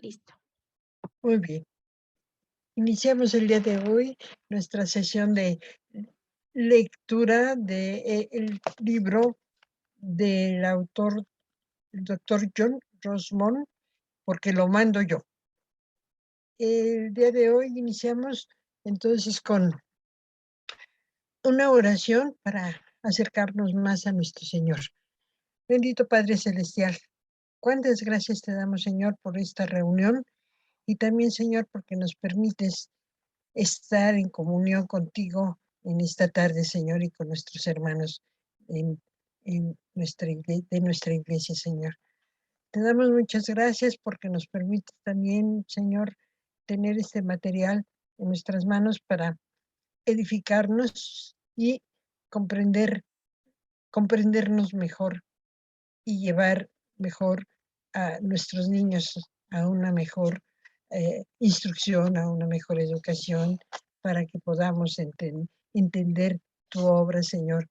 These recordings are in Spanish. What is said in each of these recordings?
Listo. Muy bien. Iniciamos el día de hoy nuestra sesión de lectura de el libro del autor, el doctor John Rosmond, porque lo mando yo. El día de hoy iniciamos entonces con una oración para acercarnos más a nuestro Señor. Bendito Padre Celestial, cuántas gracias te damos, Señor, por esta reunión y también, Señor, porque nos permites estar en comunión contigo en esta tarde, Señor, y con nuestros hermanos en de nuestra iglesia, Señor. Te damos muchas gracias porque nos permite también, Señor, tener este material en nuestras manos para edificarnos y comprendernos mejor y llevar mejor a nuestros niños a una mejor instrucción, a una mejor educación, para que podamos entender tu obra, Señor,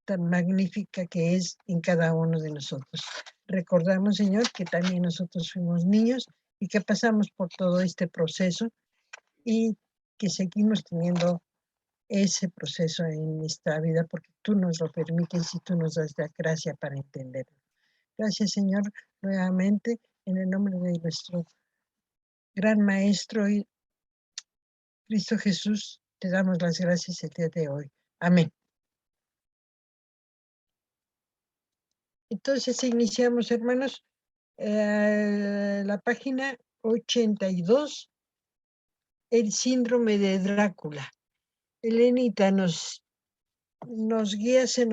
tan magnífica que es en cada uno de nosotros. Recordamos, Señor, que también nosotros fuimos niños y que pasamos por todo este proceso y que seguimos teniendo ese proceso en nuestra vida porque tú nos lo permites y tú nos das la gracia para entenderlo. Gracias, Señor, nuevamente, en el nombre de nuestro gran Maestro y Cristo Jesús, te damos las gracias el día de hoy. Amén. Entonces, iniciamos, hermanos, la página 82, el síndrome de Drácula. Elenita, ¿nos guías en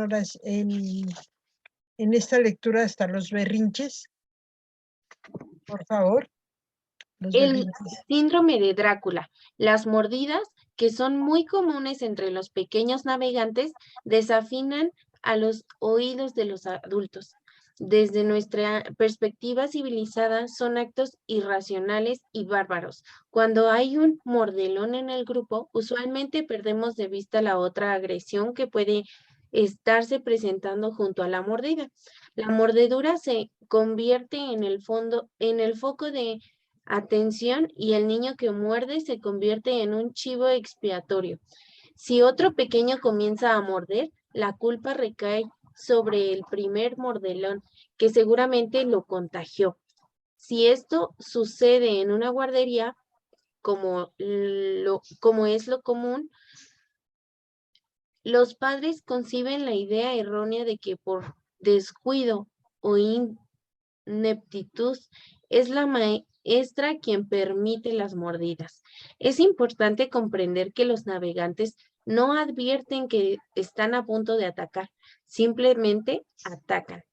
esta lectura hasta los berrinches? Por favor. El síndrome de Drácula. Las mordidas, que son muy comunes entre los pequeños navegantes, desafinan a los oídos de los adultos. Desde nuestra perspectiva civilizada, son actos irracionales y bárbaros. Cuando hay un mordelón en el grupo, usualmente perdemos de vista la otra agresión que puede estarse presentando junto a la mordida. La mordedura se convierte en el foco de atención y el niño que muerde se convierte en un chivo expiatorio. Si otro pequeño comienza a morder, la culpa recae sobre el primer mordelón, que seguramente lo contagió. Si esto sucede en una guardería, como es lo común, los padres conciben la idea errónea de que por descuido o ineptitud es la maestra quien permite las mordidas. Es importante comprender que los navegantes no advierten que están a punto de atacar, simplemente atacan.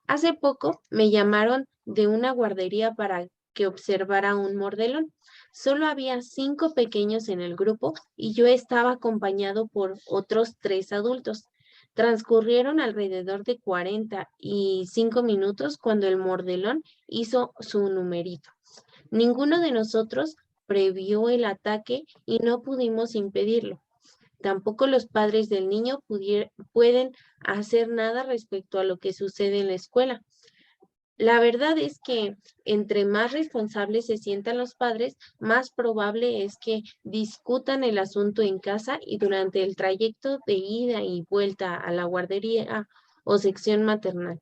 Hace poco me llamaron de una guardería para que observara un mordelón. Solo había 5 pequeños en el grupo y yo estaba acompañado por otros 3 adultos. Transcurrieron alrededor de 45 minutos cuando el mordelón hizo su numerito. Ninguno de nosotros previó el ataque y no pudimos impedirlo. Tampoco los padres del niño pueden hacer nada respecto a lo que sucede en la escuela. La verdad es que entre más responsables se sientan los padres, más probable es que discutan el asunto en casa y durante el trayecto de ida y vuelta a la guardería o sección maternal.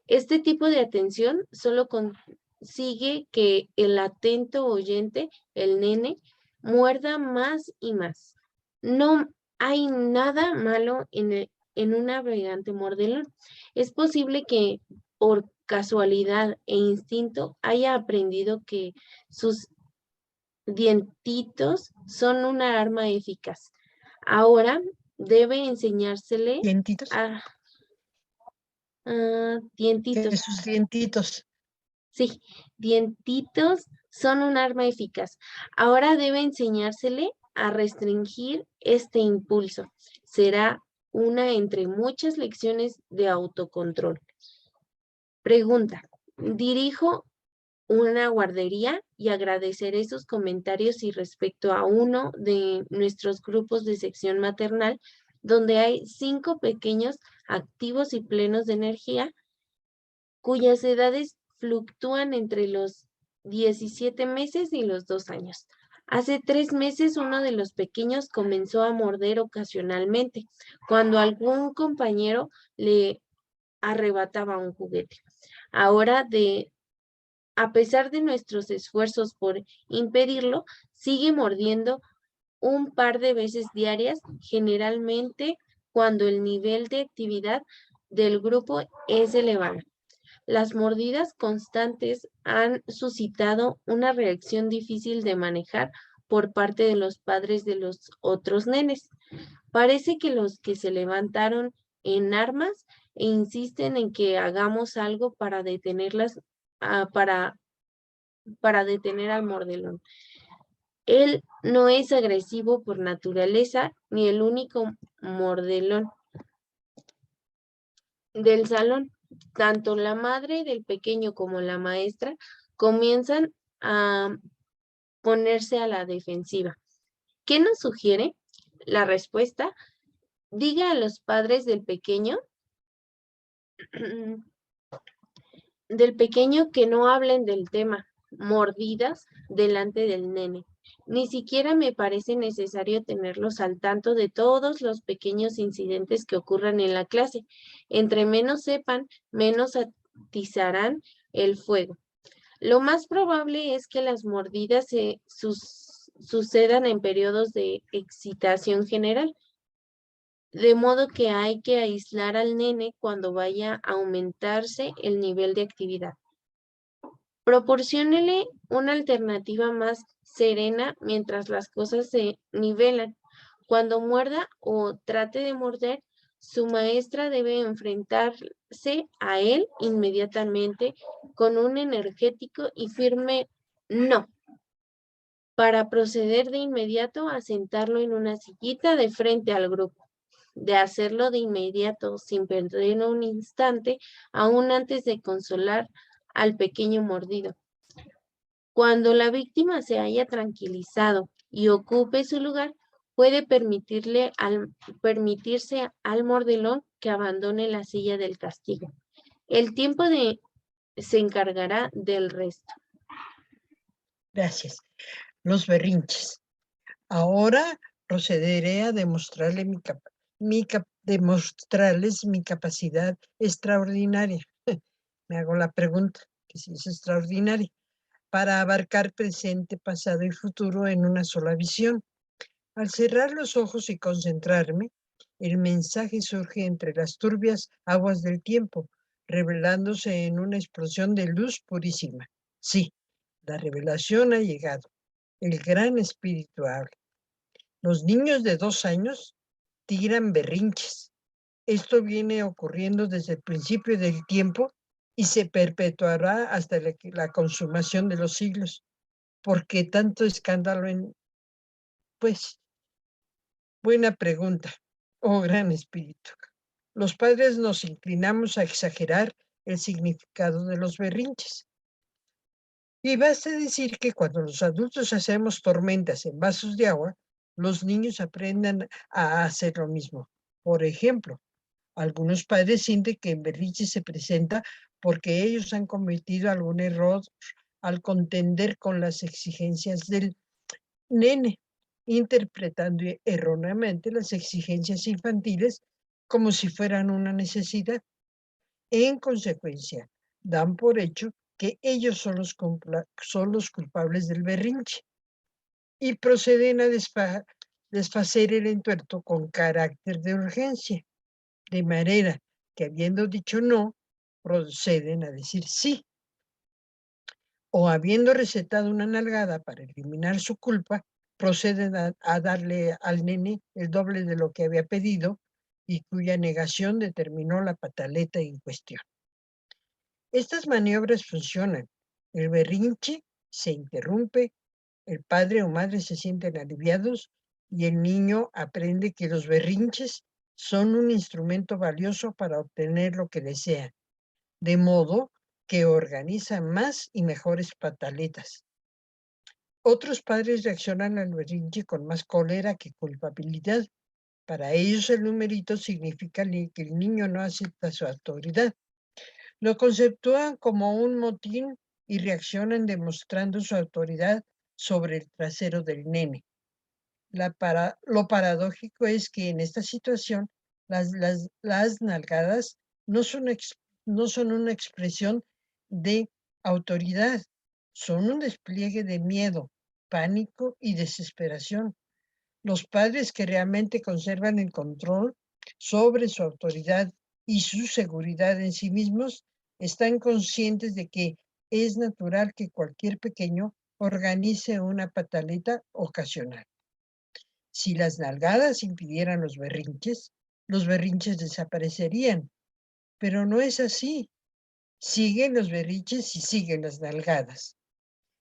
Este tipo de atención solo consigue que el atento oyente, el nene, muerda más y más. No hay nada malo en un navegante mordelón. Es posible que por casualidad e instinto haya aprendido que sus dientitos son una arma eficaz. Ahora debe enseñársele ¿Dientitos? Dientitos. Sus dientitos. Sí, dientitos son un arma eficaz. Ahora debe enseñársele a restringir este impulso. Será una entre muchas lecciones de autocontrol. Pregunta. Dirijo una guardería y agradeceré sus comentarios y respecto a uno de nuestros grupos de sección maternal, donde hay 5 pequeños activos y plenos de energía, cuyas edades fluctúan entre los 17 meses y los 2 años. Hace 3 meses uno de los pequeños comenzó a morder ocasionalmente cuando algún compañero le arrebataba un juguete. Ahora, a pesar de nuestros esfuerzos por impedirlo, sigue mordiendo un par de veces diarias, generalmente cuando el nivel de actividad del grupo es elevado. Las mordidas constantes han suscitado una reacción difícil de manejar por parte de los padres de los otros nenes. Parece que los que se levantaron en armas e insisten en que hagamos algo para detenerlas, ah, para detener al mordelón. Él no es agresivo por naturaleza ni el único mordelón del salón. Tanto la madre del pequeño como la maestra comienzan a ponerse a la defensiva. ¿Qué nos sugiere? La respuesta: diga a los padres del pequeño que no hablen del tema mordidas delante del nene. Ni siquiera me parece necesario tenerlos al tanto de todos los pequeños incidentes que ocurran en la clase. Entre menos sepan, menos atizarán el fuego. Lo más probable es que las mordidas sucedan en periodos de excitación general, de modo que hay que aislar al nene cuando vaya a aumentarse el nivel de actividad. Proporciónele una alternativa más serena mientras las cosas se nivelan. Cuando muerda o trate de morder, su maestra debe enfrentarse a él inmediatamente con un energético y firme no, para proceder de inmediato a sentarlo en una sillita de frente al grupo. De hacerlo de inmediato, sin perder un instante, aún antes de consolar al pequeño mordido. Cuando la víctima se haya tranquilizado y ocupe su lugar, puede permitirse al mordelón que abandone la silla del castigo. El tiempo se encargará del resto. Gracias. Los berrinches. Ahora procederé a demostrarles mi capacidad extraordinaria. Me hago la pregunta, que si es extraordinaria, para abarcar presente, pasado y futuro en una sola visión. Al cerrar los ojos y concentrarme, el mensaje surge entre las turbias aguas del tiempo, revelándose en una explosión de luz purísima. Sí, la revelación ha llegado. El gran espíritu habla. Los niños de 2 años tiran berrinches. Esto viene ocurriendo desde el principio del tiempo y se perpetuará hasta la consumación de los siglos. ¿Por qué tanto escándalo pues, buena pregunta, oh gran espíritu? Los padres nos inclinamos a exagerar el significado de los berrinches. Y basta decir que cuando los adultos hacemos tormentas en vasos de agua, los niños aprenden a hacer lo mismo. Por ejemplo, algunos padres sienten que el berrinche se presenta porque ellos han cometido algún error al contender con las exigencias del nene, interpretando erróneamente las exigencias infantiles como si fueran una necesidad. En consecuencia, dan por hecho que ellos son los culpables del berrinche y proceden a desfacer el entuerto con carácter de urgencia, de manera que habiendo dicho no, proceden a decir sí, o habiendo recetado una nalgada para eliminar su culpa, proceden a darle al nene el doble de lo que había pedido y cuya negación determinó la pataleta en cuestión. Estas maniobras funcionan. El berrinche se interrumpe, el padre o madre se sienten aliviados y el niño aprende que los berrinches son un instrumento valioso para obtener lo que desea, de modo que organiza más y mejores pataletas. Otros padres reaccionan al berrinche con más cólera que culpabilidad. Para ellos el numerito significa que el niño no acepta su autoridad. Lo conceptúan como un motín y reaccionan demostrando su autoridad sobre el trasero del nene. Lo paradójico es que en esta situación las nalgadas no son una expresión de autoridad, son un despliegue de miedo, pánico y desesperación. Los padres que realmente conservan el control sobre su autoridad y su seguridad en sí mismos están conscientes de que es natural que cualquier pequeño organice una pataleta ocasional. Si las nalgadas impidieran los berrinches desaparecerían, pero no es así. Siguen los berrinches y siguen las nalgadas.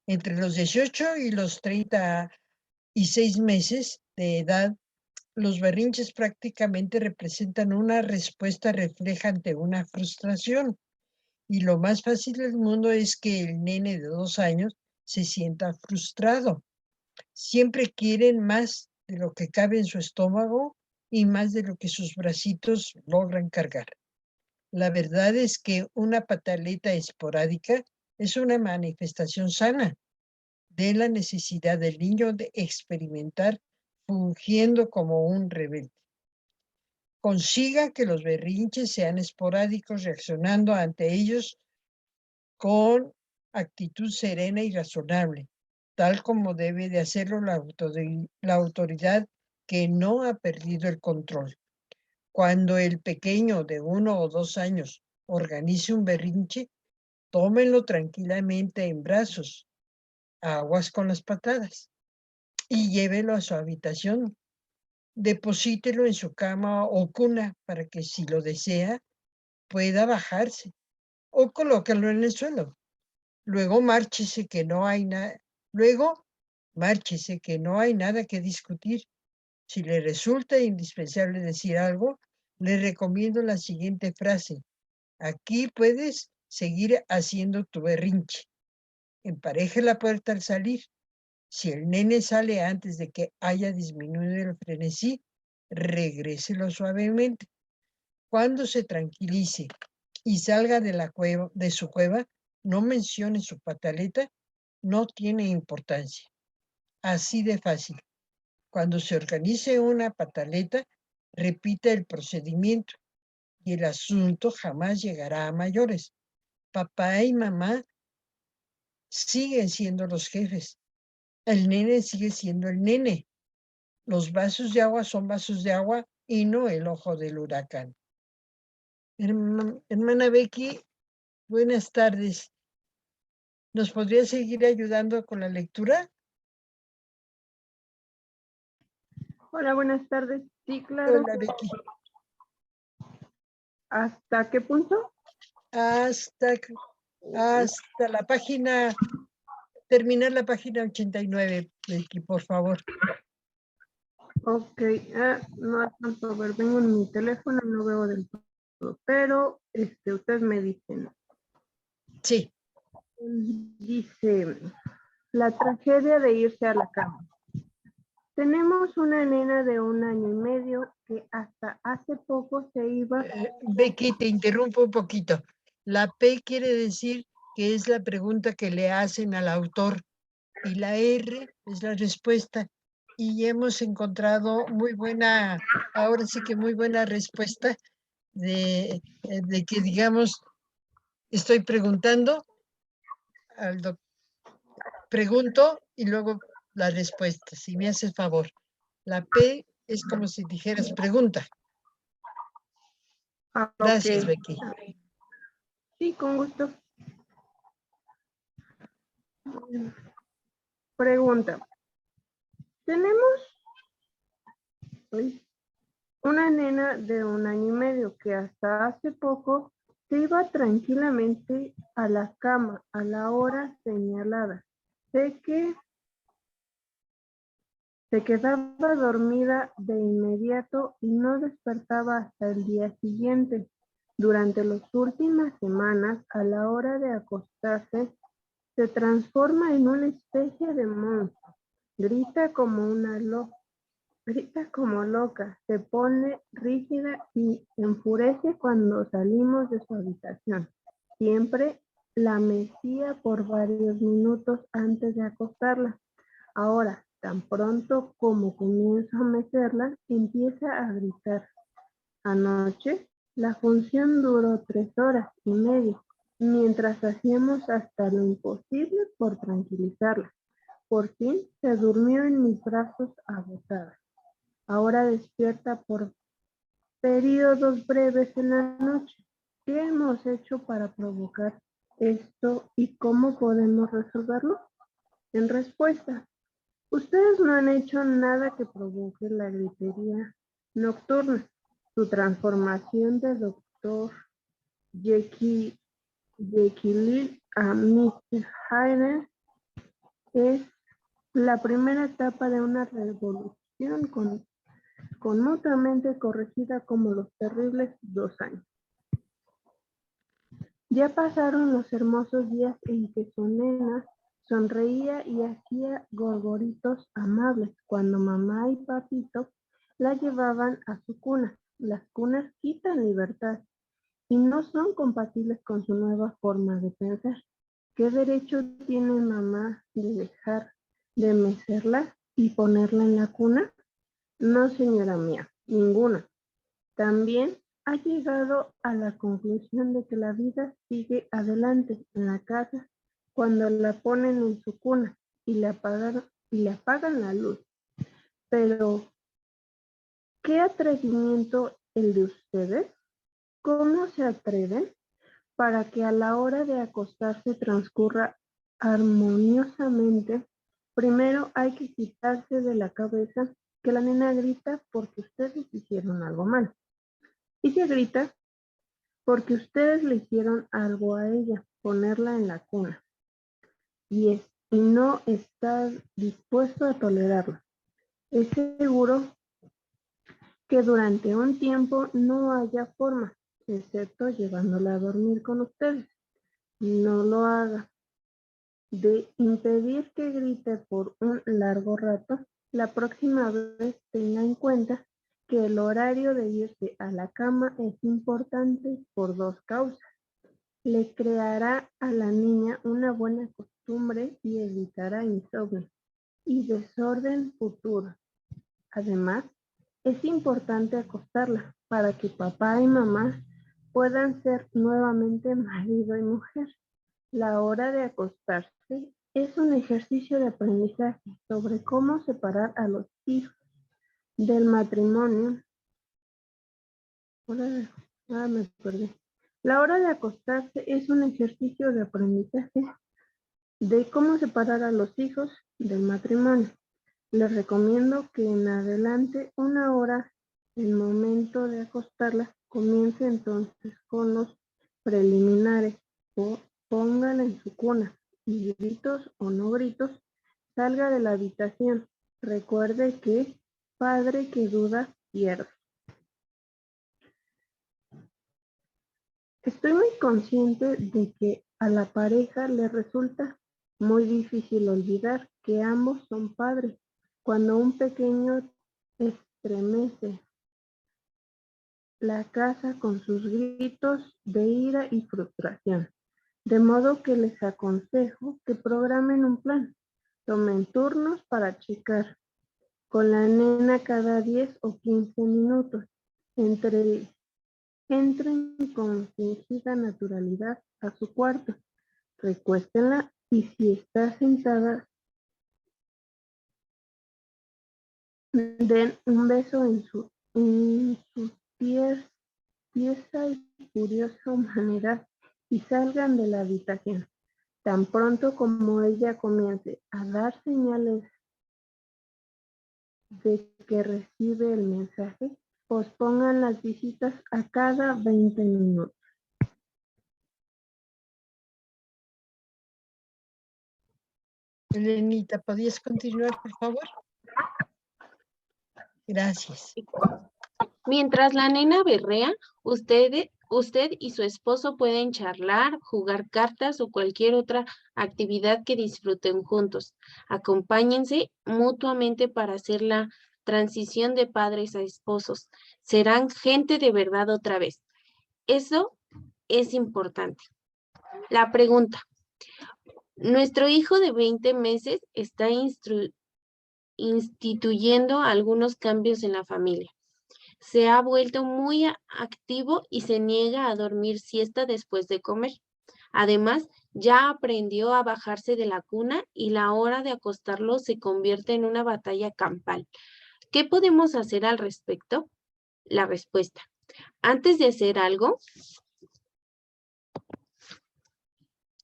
Entre los 18 y los 36 meses de edad, los berrinches prácticamente representan una respuesta refleja ante una frustración. Y lo más fácil del mundo es que el nene de 2 años se sienta frustrado. Siempre quieren más de lo que cabe en su estómago y más de lo que sus bracitos logran cargar. La verdad es que una pataleta esporádica es una manifestación sana de la necesidad del niño de experimentar fungiendo como un rebelde. Consiga que los berrinches sean esporádicos, reaccionando ante ellos con actitud serena y razonable, tal como debe de hacerlo la autoridad que no ha perdido el control. Cuando el pequeño de 1 o 2 años organice un berrinche, tómenlo tranquilamente en brazos, aguas con las patadas, y llévelo a su habitación. Deposítelo en su cama o cuna para que, si lo desea, pueda bajarse, o colócalo en el suelo. Luego márchese que no hay nada que discutir. Si le resulta indispensable decir algo, le recomiendo la siguiente frase: aquí puedes seguir haciendo tu berrinche. Empareje la puerta al salir. Si el nene sale antes de que haya disminuido el frenesí, regréselo suavemente. Cuando se tranquilice y salga de su cueva, no mencione su pataleta, no tiene importancia. Así de fácil. Cuando se organice una pataleta, repita el procedimiento y el asunto jamás llegará a mayores. Papá y mamá siguen siendo los jefes. El nene sigue siendo el nene. Los vasos de agua son vasos de agua y no el ojo del huracán. Hermana Becky, buenas tardes. ¿Nos podría seguir ayudando con la lectura? Hola, buenas tardes. Sí, claro. Hola, Becky. ¿Hasta qué punto? Hasta la página, terminar la página 89, Becky, por favor. Ok, no alcanzo a ver, vengo en mi teléfono, no veo del todo, pero ustedes me dicen. Sí. Dice, la tragedia de irse a la cama. Tenemos una nena de 1 año y medio que hasta hace poco se iba... Becky, te interrumpo un poquito. La P quiere decir que es la pregunta que le hacen al autor y la R es la respuesta. Y hemos encontrado ahora sí que muy buena respuesta de que, digamos, estoy preguntando pregunto y luego la respuesta, si me haces favor. La P es como si dijeras pregunta. Gracias, Ok. Becky. Sí, con gusto. Pregunta. Tenemos una nena de 1 año y medio que hasta hace poco se iba tranquilamente a la cama a la hora señalada. Sé que se quedaba dormida de inmediato y no despertaba hasta el día siguiente. Durante las últimas semanas, a la hora de acostarse, se transforma en una especie de monstruo. Grita como loca, se pone rígida y enfurece cuando salimos de su habitación. Siempre la mecía por varios minutos antes de acostarla. Ahora, tan pronto como comienzo a mecerla, empieza a gritar. Anoche, la función duró 3 horas y media, mientras hacíamos hasta lo imposible por tranquilizarla. Por fin se durmió en mis brazos agotada. Ahora despierta por periodos breves en la noche. ¿Qué hemos hecho para provocar esto y cómo podemos resolverlo? En respuesta, ustedes no han hecho nada que provoque la gritería nocturna. Su transformación de Dr. Jekyll a Mr. Hyde es la primera etapa de una revolución conmutuamente corregida como los terribles 2 años. Ya pasaron los hermosos días en que su nena sonreía y hacía gorgoritos amables cuando mamá y papito la llevaban a su cuna. Las cunas quitan libertad y no son compatibles con su nueva forma de pensar. ¿Qué derecho tiene mamá de dejar de mecerla y ponerla en la cuna? No, señora mía, ninguna. También ha llegado a la conclusión de que la vida sigue adelante en la casa cuando la ponen en su cuna y le apagan la luz. Pero, ¿qué atrevimiento el de ustedes? ¿Cómo se atreven para que a la hora de acostarse transcurra armoniosamente? Primero hay que quitarse de la cabeza que la nena grita porque ustedes hicieron algo mal. Y se grita porque ustedes le hicieron algo a ella, ponerla en la cuna. Y no está dispuesto a tolerarlo. Es seguro que durante un tiempo no haya forma, excepto llevándola a dormir con ustedes. No lo haga. De impedir que grite por un largo rato, la próxima vez tenga en cuenta que el horario de irse a la cama es importante por 2 causas. Le creará a la niña una buena costumbre y evitará insomnio y desorden futuro. Además, es importante acostarla para que papá y mamá puedan ser nuevamente marido y mujer. La hora de acostarse es un ejercicio de aprendizaje sobre cómo separar a los hijos del matrimonio. Me perdí. La hora de acostarse es un ejercicio de aprendizaje de cómo separar a los hijos del matrimonio. Les recomiendo que en adelante, 1 hora, el momento de acostarla, comience entonces con los preliminares. Póngala en su cuna y gritos o no gritos, salga de la habitación. Recuerde que padre que duda pierde. Estoy muy consciente de que a la pareja le resulta muy difícil olvidar que ambos son padres. Cuando un pequeño estremece la casa con sus gritos de ira y frustración. De modo que les aconsejo que programen un plan. Tomen turnos para checar con la nena cada 10 o 15 minutos. Entren con fingida naturalidad a su cuarto, recuéstenla y si está sentada, den un beso en su tiesa y curiosa humanidad y salgan de la habitación. Tan pronto como ella comience a dar señales de que recibe el mensaje, pospongan las visitas a cada 20 minutos. Elenita, ¿podrías continuar, por favor? Gracias. Mientras la nena berrea, usted y su esposo pueden charlar, jugar cartas o cualquier otra actividad que disfruten juntos. Acompáñense mutuamente para hacer la transición de padres a esposos. Serán gente de verdad otra vez. Eso es importante. La pregunta. Nuestro hijo de 20 meses está instituyendo algunos cambios en la familia. Se ha vuelto muy activo y se niega a dormir siesta después de comer. Además, ya aprendió a bajarse de la cuna y la hora de acostarlo se convierte en una batalla campal. ¿Qué podemos hacer al respecto? La respuesta. Antes de hacer algo,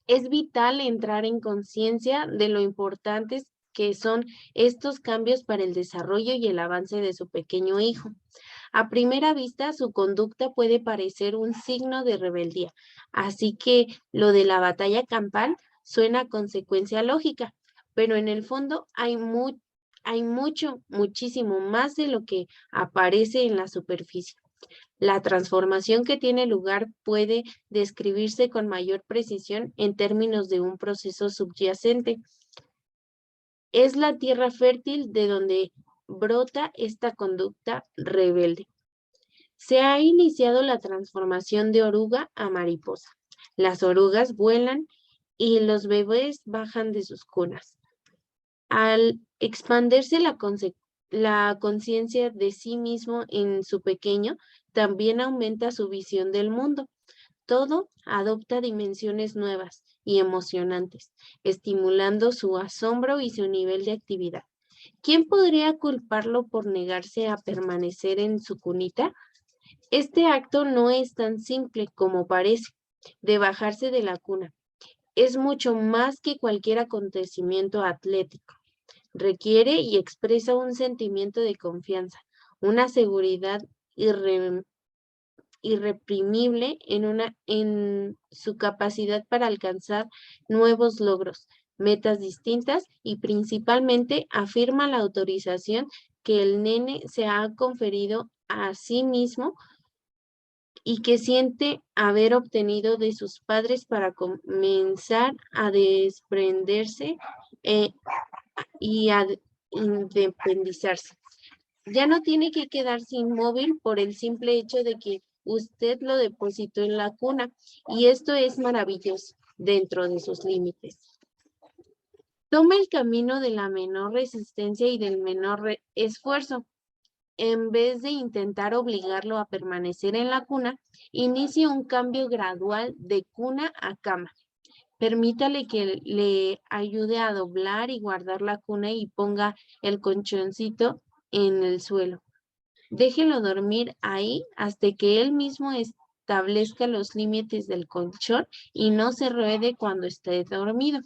es vital entrar en conciencia de lo importantes que son estos cambios para el desarrollo y el avance de su pequeño hijo. A primera vista, su conducta puede parecer un signo de rebeldía, así que lo de la batalla campal suena a consecuencia lógica, pero en el fondo hay muchísimo más de lo que aparece en la superficie. La transformación que tiene lugar puede describirse con mayor precisión en términos de un proceso subyacente. Es la tierra fértil de donde brota esta conducta rebelde. Se ha iniciado la transformación de oruga a mariposa. Las orugas vuelan y los bebés bajan de sus cunas. Al expandirse la conciencia de sí mismo en su pequeño, también aumenta su visión del mundo. Todo adopta dimensiones nuevas y emocionantes, estimulando su asombro y su nivel de actividad. ¿Quién podría culparlo por negarse a permanecer en su cunita? Este acto no es tan simple como parece, de bajarse de la cuna. Es mucho más que cualquier acontecimiento atlético. Requiere y expresa un sentimiento de confianza, una seguridad irreprimible en su capacidad para alcanzar nuevos logros, metas distintas y principalmente afirma la autorización que el nene se ha conferido a sí mismo y que siente haber obtenido de sus padres para comenzar a desprenderse y a independizarse. Ya no tiene que quedarse inmóvil por el simple hecho de que usted lo depositó en la cuna, y esto es maravilloso dentro de sus límites. Toma el camino de la menor resistencia y del menor esfuerzo. En vez de intentar obligarlo a permanecer en la cuna, inicie un cambio gradual de cuna a cama. Permítale que le ayude a doblar y guardar la cuna y ponga el colchoncito en el suelo. Déjelo dormir ahí hasta que él mismo establezca los límites del colchón y no se ruede cuando esté dormido.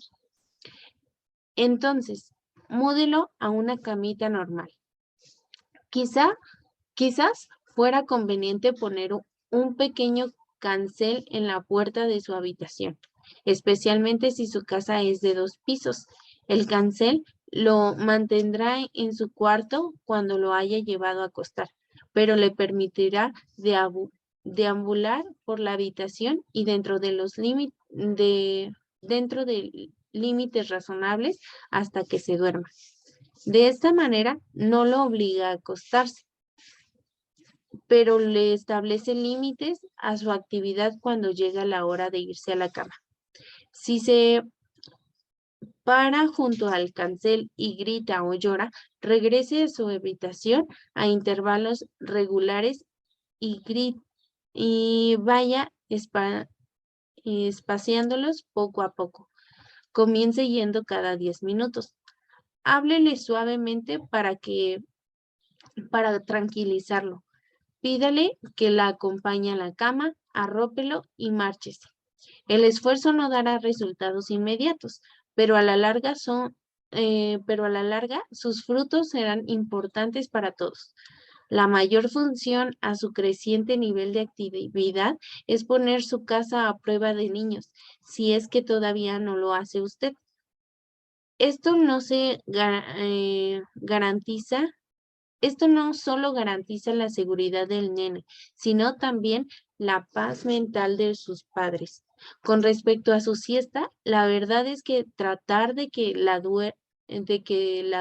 Entonces, múdelo a una camita normal. Quizás fuera conveniente poner un pequeño cancel en la puerta de su habitación, especialmente si su casa es de 2 pisos. El cancel lo mantendrá en su cuarto cuando lo haya llevado a acostar, pero le permitirá deambular por la habitación y dentro de límites razonables hasta que se duerma. De esta manera, no lo obliga a acostarse, pero le establece límites a su actividad cuando llega la hora de irse a la cama. Si se para junto al cancel y grita o llora, regrese a su habitación a intervalos regulares y vaya espaciándolos poco a poco. Comience yendo cada 10 minutos. Háblele suavemente para tranquilizarlo. Pídale que la acompañe a la cama, arrópelo y márchese. El esfuerzo no dará resultados inmediatos, pero a la larga sus frutos serán importantes para todos. La mayor función a su creciente nivel de actividad es poner su casa a prueba de niños, si es que todavía no lo hace usted. Esto no solo garantiza la seguridad del nene, sino también la paz mental de sus padres. Con respecto a su siesta, la verdad es que tratar de que la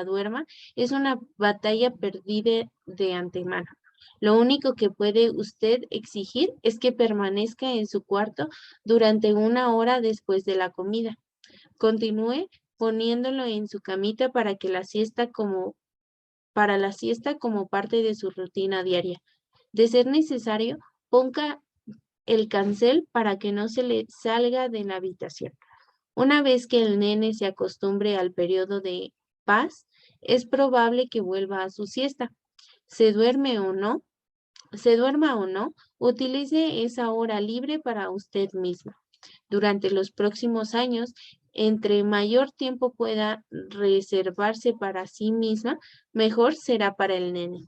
duerma es una batalla perdida de antemano. Lo único que puede usted exigir es que permanezca en su cuarto durante 1 hora después de la comida. Continúe poniéndolo en su camita para la siesta como parte de su rutina diaria. De ser necesario, ponga el cancel para que no se le salga de la habitación. Una vez que el nene se acostumbre al periodo de paz, es probable que vuelva a su siesta. Se duerma o no, utilice esa hora libre para usted misma. Durante los próximos años, entre mayor tiempo pueda reservarse para sí misma, mejor será para el nene.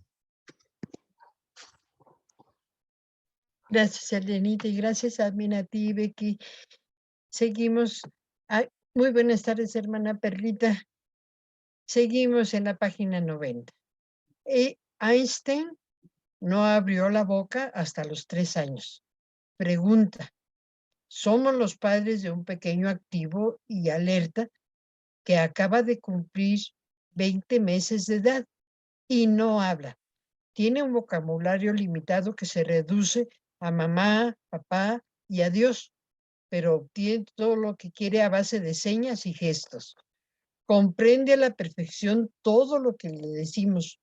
Gracias, Elenita, y gracias también a ti, Becky. Seguimos. Muy buenas tardes, hermana Perlita. Seguimos en la página 90. Einstein no abrió la boca hasta los 3 años. Pregunta: somos los padres de un pequeño activo y alerta que acaba de cumplir 20 meses de edad y no habla. Tiene un vocabulario limitado que se reduce a mamá, papá y adiós, pero obtiene todo lo que quiere a base de señas y gestos. Comprende a la perfección todo lo que le decimos,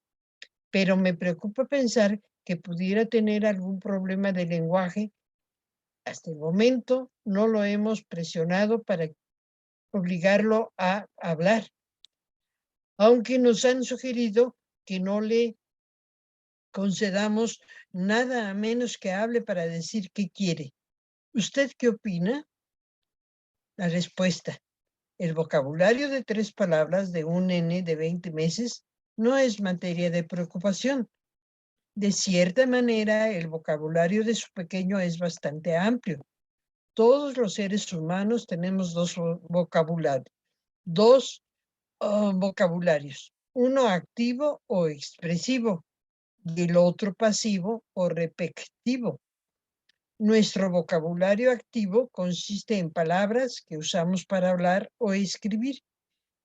pero me preocupa pensar que pudiera tener algún problema de lenguaje. Hasta el momento no lo hemos presionado para obligarlo a hablar, aunque nos han sugerido que no le concedamos nada a menos que hable para decir qué quiere. ¿Usted qué opina? La respuesta: el vocabulario de 3 palabras de un nene de 20 meses no es materia de preocupación. De cierta manera, el vocabulario de su pequeño es bastante amplio. Todos los seres humanos tenemos dos vocabularios, uno activo o expresivo y el otro pasivo o repetitivo. Nuestro vocabulario activo consiste en palabras que usamos para hablar o escribir,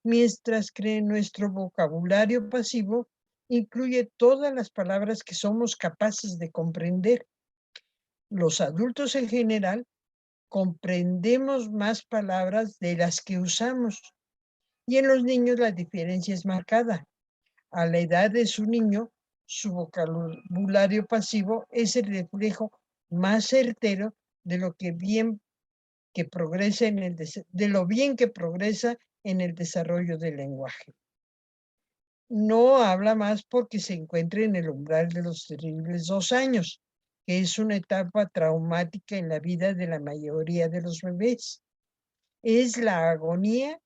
mientras que nuestro vocabulario pasivo incluye todas las palabras que somos capaces de comprender. Los adultos en general comprendemos más palabras de las que usamos, y en los niños la diferencia es marcada. A la edad de su niño, su vocabulario pasivo es el reflejo más certero de lo bien que progresa en el desarrollo del lenguaje. No habla más porque se encuentra en el umbral de los terribles 2 años, que es una etapa traumática en la vida de la mayoría de los bebés. Es la agonía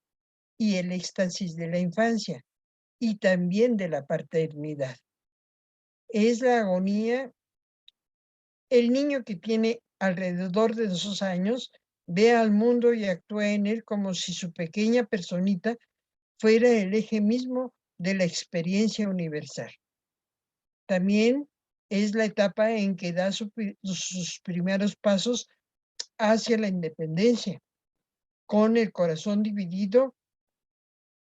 y el éxtasis de la infancia y también de la paternidad. Es la agonía. El niño que tiene alrededor de 2 años ve al mundo y actúa en él como si su pequeña personita fuera el eje mismo de la experiencia universal. También es la etapa en que da sus primeros pasos hacia la independencia, con el corazón dividido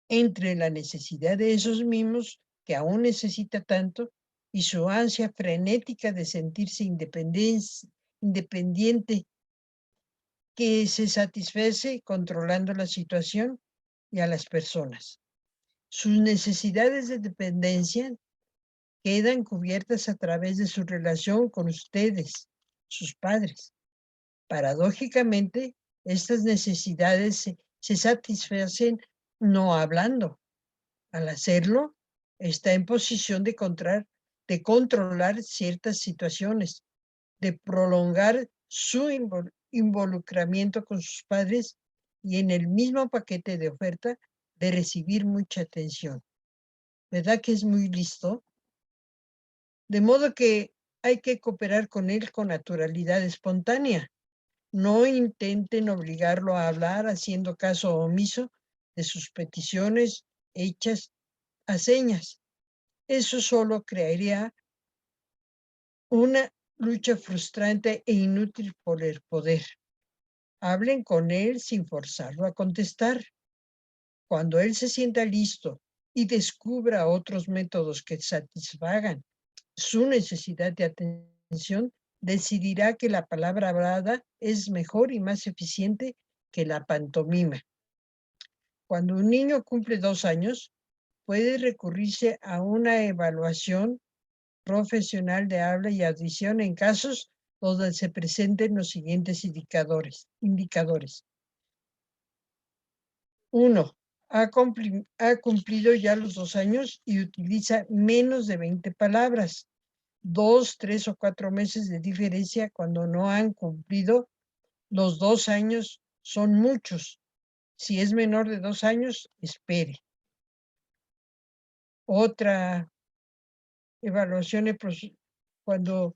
entre la necesidad de esos mismos que aún necesita tanto y su ansia frenética de sentirse independiente, que se satisface controlando la situación y a las personas. Sus necesidades de dependencia quedan cubiertas a través de su relación con ustedes, sus padres. Paradójicamente, estas necesidades se satisfacen no hablando. Al hacerlo, está en posición de controlar ciertas situaciones, de prolongar su involucramiento con sus padres y en el mismo paquete de oferta de recibir mucha atención. ¿Verdad que es muy listo? De modo que hay que cooperar con él con naturalidad espontánea. No intenten obligarlo a hablar haciendo caso omiso de sus peticiones hechas a señas. Eso solo crearía una lucha frustrante e inútil por el poder. Hablen con él sin forzarlo a contestar. Cuando él se sienta listo y descubra otros métodos que satisfagan su necesidad de atención, decidirá que la palabra hablada es mejor y más eficiente que la pantomima. Cuando un niño cumple 2 años, puede recurrirse a una evaluación profesional de habla y audición en casos donde se presenten los siguientes indicadores. 1. Ha cumplido ya los 2 años y utiliza menos de 20 palabras. 2, 3 o 4 meses de diferencia cuando no han cumplido los 2 años son muchos. Si es menor de 2 años, espere. Otra evaluación cuando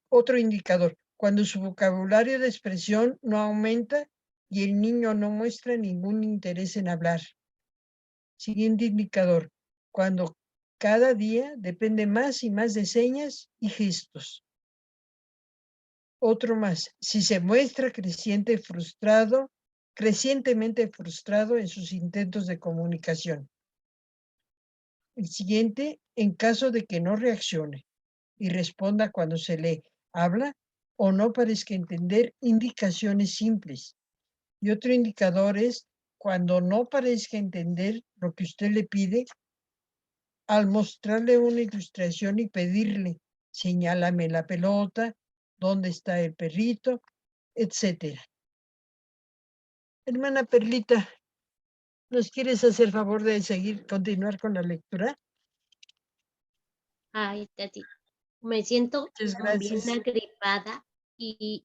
otro indicador, cuando su vocabulario de expresión no aumenta y el niño no muestra ningún interés en hablar. Siguiente indicador, cuando cada día depende más y más de señas y gestos. Otro más, si se muestra crecientemente frustrado en sus intentos de comunicación. El siguiente, en caso de que no reaccione y responda cuando se le habla o no parezca entender indicaciones simples. Y otro indicador es cuando no parezca entender lo que usted le pide, al mostrarle una ilustración y pedirle, señálame la pelota, dónde está el perrito, etcétera. Hermana Perlita, ¿nos quieres hacer favor de continuar con la lectura? Ay, Tati, me siento Muchas como bien gracias. agripada y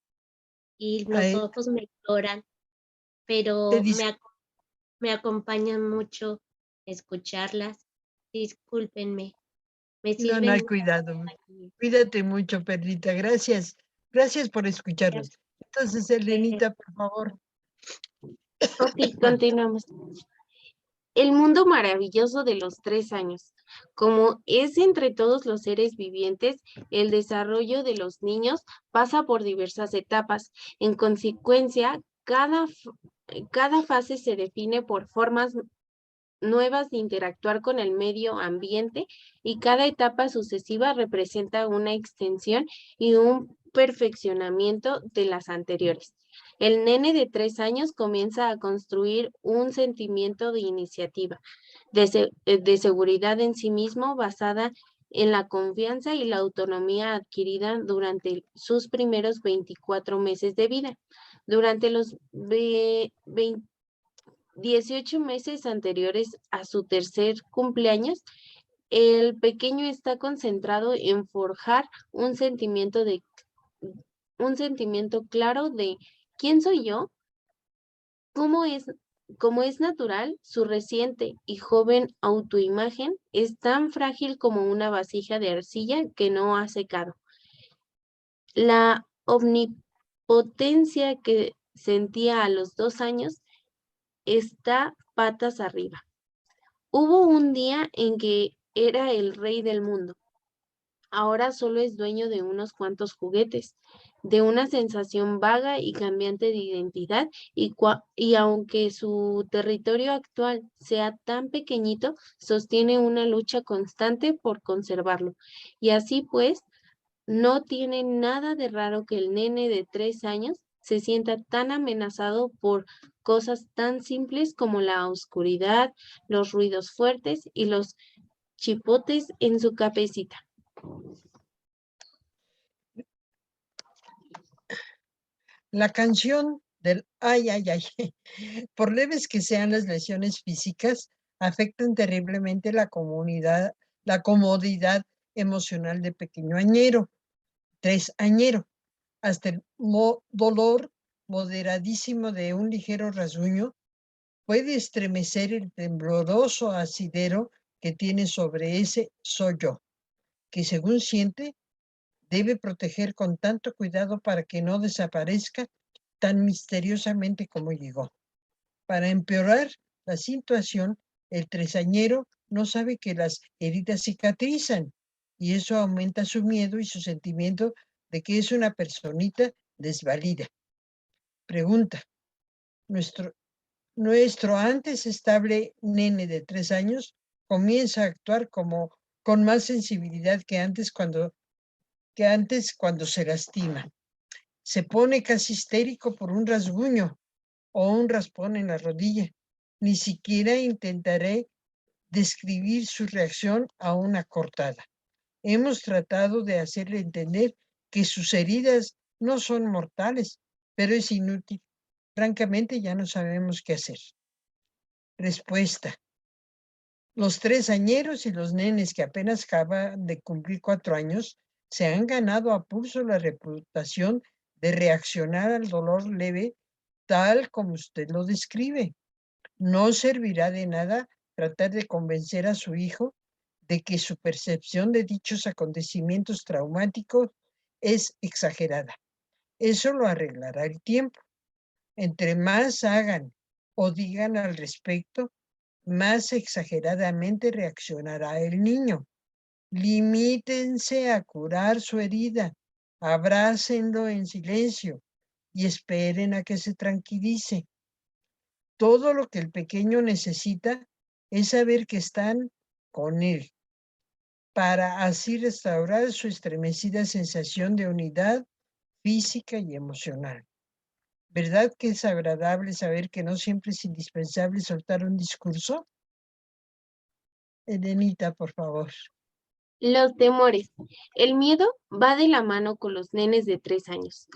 los Ay, ojos me lloran, pero te dis- me acompaña mucho escucharlas. Discúlpenme, me no, no sirven hay mucho cuidado. aquí. Cuídate mucho, Perlita. Gracias. Gracias por escucharnos. Entonces, Elenita, por favor. Ok, continuamos. El mundo maravilloso de los 3 años. Como es entre todos los seres vivientes, el desarrollo de los niños pasa por diversas etapas. En consecuencia, cada fase se define por formas nuevas de interactuar con el medio ambiente y cada etapa sucesiva representa una extensión y un perfeccionamiento de las anteriores. El nene de 3 años comienza a construir un sentimiento de iniciativa, de seguridad en sí mismo basada en la confianza y la autonomía adquirida durante sus primeros 24 meses de vida. Durante los 18 meses anteriores a su tercer cumpleaños, el pequeño está concentrado en forjar un sentimiento claro de ¿quién soy yo? ¿Cómo es, como es natural, su reciente y joven autoimagen es tan frágil como una vasija de arcilla que no ha secado. La omnipotencia que sentía a los 2 años está patas arriba. Hubo un día en que era el rey del mundo. Ahora solo es dueño de unos cuantos juguetes, de una sensación vaga y cambiante de identidad, y aunque su territorio actual sea tan pequeñito, sostiene una lucha constante por conservarlo. Y así pues, no tiene nada de raro que el nene de 3 años se sienta tan amenazado por cosas tan simples como la oscuridad, los ruidos fuertes y los chipotes en su cabecita. La canción del ay, ay, ay, por leves que sean las lesiones físicas, afectan terriblemente la comodidad emocional de pequeño añero, 3 añero, hasta el dolor moderadísimo de un ligero rasguño puede estremecer el tembloroso asidero que tiene sobre ese soy yo, que según siente debe proteger con tanto cuidado para que no desaparezca tan misteriosamente como llegó. Para empeorar la situación, el tresañero no sabe que las heridas cicatrizan y eso aumenta su miedo y su sentimiento de que es una personita desvalida. Pregunta, nuestro antes estable nene de 3 años comienza a actuar con más sensibilidad que antes cuando se lastima. Se pone casi histérico por un rasguño o un raspón en la rodilla. Ni siquiera intentaré describir su reacción a una cortada. Hemos tratado de hacerle entender que sus heridas no son mortales, pero es inútil. Francamente, ya no sabemos qué hacer. Respuesta. Los 3añeros y los nenes que apenas acaban de cumplir 4 años se han ganado a pulso la reputación de reaccionar al dolor leve tal como usted lo describe. No servirá de nada tratar de convencer a su hijo de que su percepción de dichos acontecimientos traumáticos es exagerada. Eso lo arreglará el tiempo. Entre más hagan o digan al respecto, más exageradamente reaccionará el niño. Limítense a curar su herida, abrácenlo en silencio y esperen a que se tranquilice. Todo lo que el pequeño necesita es saber que están con él, para así restaurar su estremecida sensación de unidad física y emocional. ¿Verdad que es agradable saber que no siempre es indispensable soltar un discurso? Elenita, por favor. Los temores. El miedo va de la mano con los nenes de 3 años.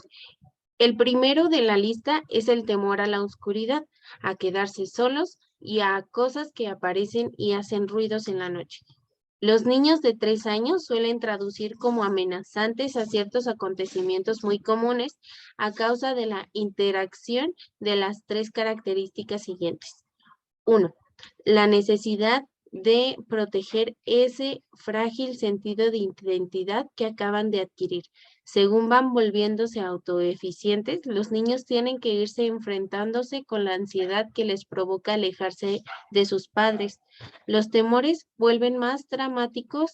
El primero de la lista es el temor a la oscuridad, a quedarse solos y a cosas que aparecen y hacen ruidos en la noche. Los niños de 3 años suelen traducir como amenazantes a ciertos acontecimientos muy comunes a causa de la interacción de las 3 características siguientes. 1. La necesidad de proteger ese frágil sentido de identidad que acaban de adquirir. Según van volviéndose autoeficientes, los niños tienen que irse enfrentándose con la ansiedad que les provoca alejarse de sus padres. Los temores vuelven más dramático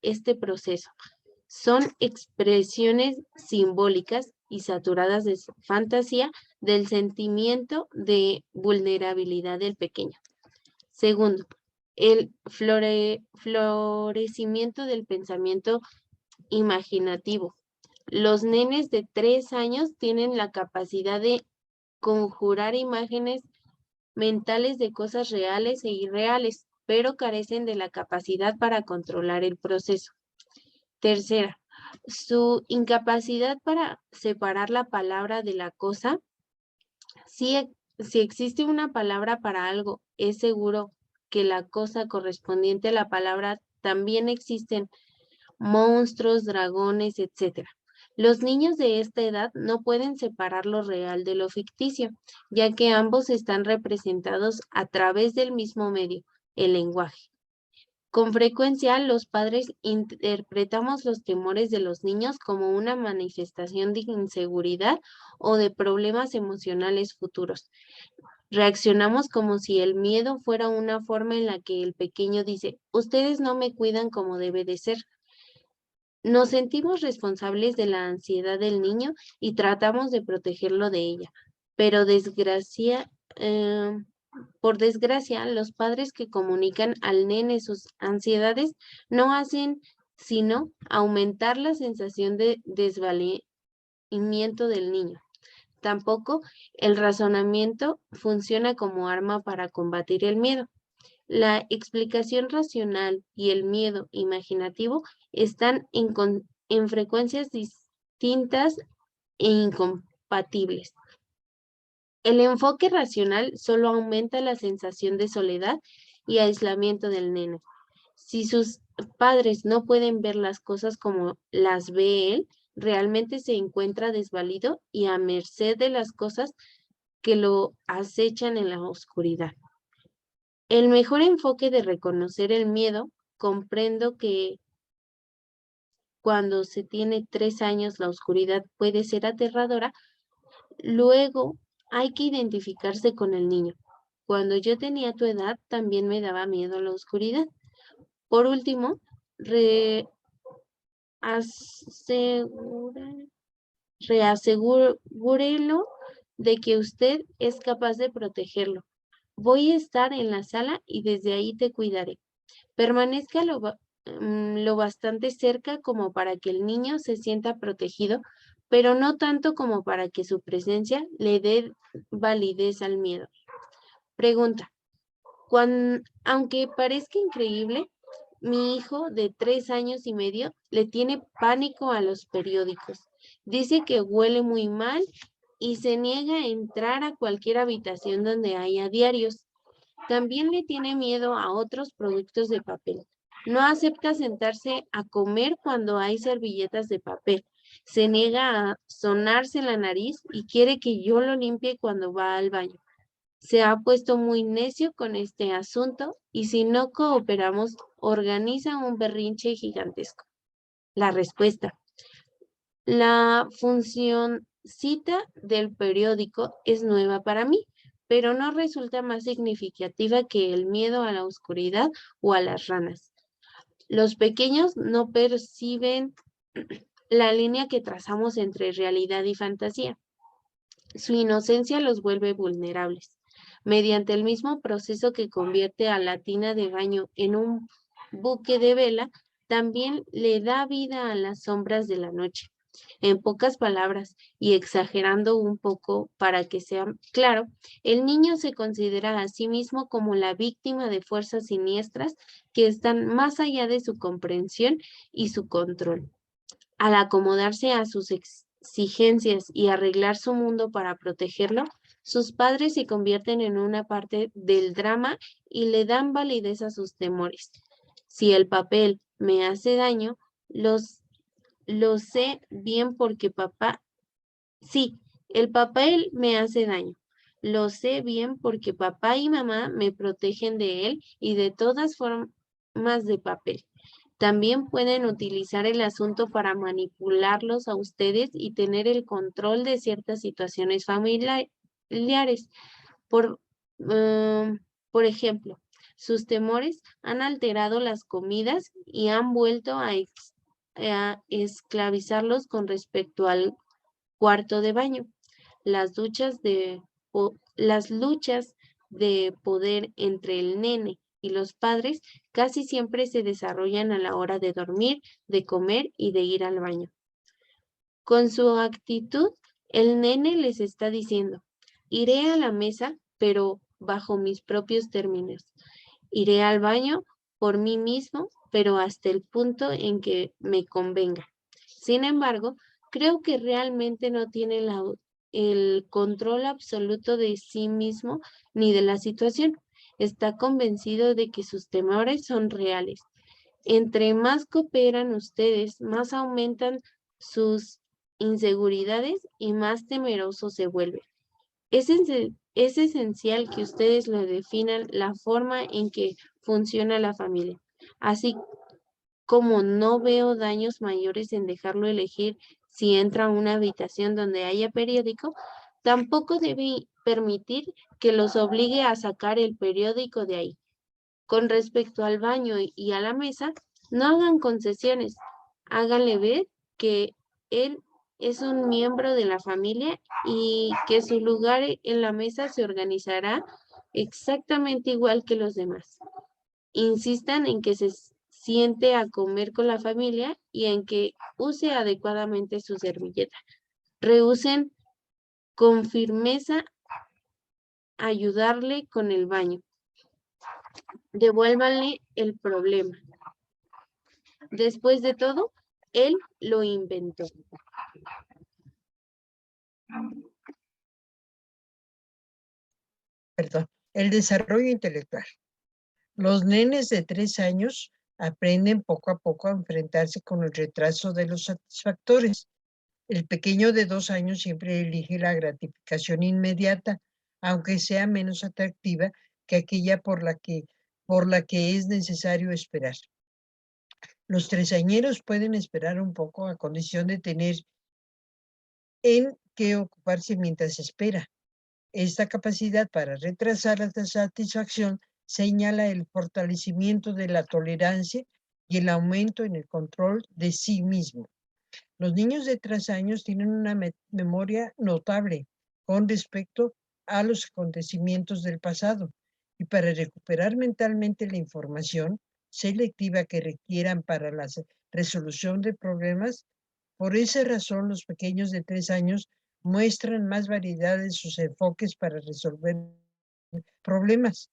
este proceso. Son expresiones simbólicas y saturadas de fantasía del sentimiento de vulnerabilidad del pequeño. Segundo, el florecimiento del pensamiento imaginativo. Los nenes de 3 años tienen la capacidad de conjurar imágenes mentales de cosas reales e irreales, pero carecen de la capacidad para controlar el proceso. Tercera, su incapacidad para separar la palabra de la cosa. Si existe una palabra para algo, es seguro que la cosa correspondiente a la palabra también existen monstruos, dragones, etc. Los niños de esta edad no pueden separar lo real de lo ficticio, ya que ambos están representados a través del mismo medio, el lenguaje. Con frecuencia, los padres interpretamos los temores de los niños como una manifestación de inseguridad o de problemas emocionales futuros. Reaccionamos como si el miedo fuera una forma en la que el pequeño dice, ustedes no me cuidan como debe de ser. Nos sentimos responsables de la ansiedad del niño y tratamos de protegerlo de ella, pero por desgracia, los padres que comunican al nene sus ansiedades no hacen sino aumentar la sensación de desvalimiento del niño. Tampoco el razonamiento funciona como arma para combatir el miedo. La explicación racional y el miedo imaginativo están en frecuencias distintas e incompatibles. El enfoque racional solo aumenta la sensación de soledad y aislamiento del nene. Si sus padres no pueden ver las cosas como las ve él, realmente se encuentra desvalido y a merced de las cosas que lo acechan en la oscuridad. El mejor enfoque de reconocer el miedo, comprendo que cuando se tiene 3 años la oscuridad puede ser aterradora. Luego hay que identificarse con el niño. Cuando yo tenía tu edad también me daba miedo la oscuridad. Por último, reasegúrelo de que usted es capaz de protegerlo. Voy a estar en la sala y desde ahí te cuidaré. Permanezca lo bastante cerca como para que el niño se sienta protegido, pero no tanto como para que su presencia le dé validez al miedo. Pregunta. Aunque parezca increíble, mi hijo de 3 años y medio le tiene pánico a los periódicos. Dice que huele muy mal y se niega a entrar a cualquier habitación donde haya diarios. También le tiene miedo a otros productos de papel. No acepta sentarse a comer cuando hay servilletas de papel. Se niega a sonarse la nariz y quiere que yo lo limpie cuando va al baño. Se ha puesto muy necio con este asunto y si no cooperamos, organiza un berrinche gigantesco. La respuesta. La funcióncita del periódico es nueva para mí, pero no resulta más significativa que el miedo a la oscuridad o a las ranas. Los pequeños no perciben la línea que trazamos entre realidad y fantasía. Su inocencia los vuelve vulnerables. Mediante el mismo proceso que convierte a la tina de baño en un buque de vela, también le da vida a las sombras de la noche. En pocas palabras, y exagerando un poco para que sea claro, el niño se considera a sí mismo como la víctima de fuerzas siniestras que están más allá de su comprensión y su control. Al acomodarse a sus exigencias y arreglar su mundo para protegerlo, sus padres se convierten en una parte del drama y le dan validez a sus temores. Si el papel me hace daño, lo sé bien porque sí, el papel me hace daño. Lo sé bien porque papá y mamá me protegen de él y de todas formas de papel. También pueden utilizar el asunto para manipularlos a ustedes y tener el control de ciertas situaciones familiares. Por, por ejemplo, sus temores han alterado las comidas y han vuelto a esclavizarlos con respecto al cuarto de baño. Las luchas de poder entre el nene y los padres casi siempre se desarrollan a la hora de dormir, de comer y de ir al baño. Con su actitud, el nene les está diciendo, iré a la mesa, pero bajo mis propios términos. Iré al baño por mí mismo, pero hasta el punto en que me convenga. Sin embargo, creo que realmente no tiene el control absoluto de sí mismo ni de la situación. Está convencido de que sus temores son reales. Entre más cooperan ustedes, más aumentan sus inseguridades y más temeroso se vuelve. Es esencial que ustedes lo definan la forma en que funciona la familia. Así como no veo daños mayores en dejarlo elegir si entra a una habitación donde haya periódico, tampoco debe permitir que los obligue a sacar el periódico de ahí. Con respecto al baño y a la mesa, no hagan concesiones. Háganle ver que él es un miembro de la familia y que su lugar en la mesa se organizará exactamente igual que los demás. Insistan en que se siente a comer con la familia y en que use adecuadamente su servilleta. Rehúsen con firmeza ayudarle con el baño. Devuélvanle el problema. Después de todo, él lo inventó. Perdón. El desarrollo intelectual. Los nenes de 3 años aprenden poco a poco a enfrentarse con el retraso de los satisfactores. El pequeño de 2 años siempre elige la gratificación inmediata, aunque sea menos atractiva que aquella por la que es necesario esperar. Los tresañeros pueden esperar un poco a condición de tener en qué ocuparse mientras espera. Esta capacidad para retrasar la satisfacción señala el fortalecimiento de la tolerancia y el aumento en el control de sí mismo. Los niños de 3 años tienen una memoria notable con respecto a los acontecimientos del pasado. y para recuperar mentalmente la información selectiva que requieran para la resolución de problemas. Por esa razón, los pequeños de 3 años muestran más variedad en sus enfoques para resolver problemas.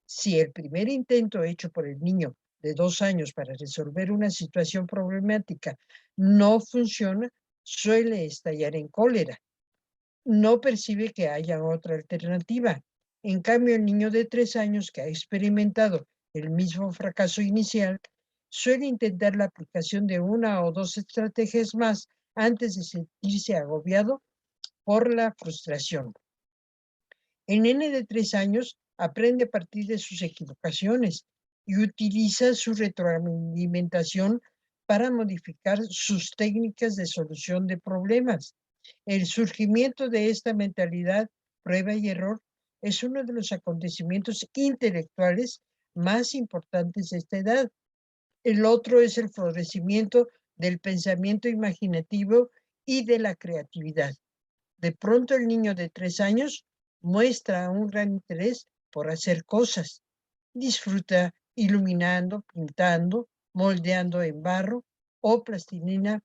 Si el primer intento hecho por el niño de 2 años para resolver una situación problemática no funciona, suele estallar en cólera. No percibe que haya otra alternativa. En cambio, el niño de 3 años que ha experimentado el mismo fracaso inicial suele intentar la aplicación de 1 o 2 estrategias más antes de sentirse agobiado por la frustración. El nene de 3 años aprende a partir de sus equivocaciones y utiliza su retroalimentación para modificar sus técnicas de solución de problemas. El surgimiento de esta mentalidad, prueba y error, es uno de los acontecimientos intelectuales más importantes de esta edad. El otro es el florecimiento del pensamiento imaginativo y de la creatividad. De pronto el niño de 3 años muestra un gran interés por hacer cosas. Disfruta iluminando, pintando, moldeando en barro o plastilina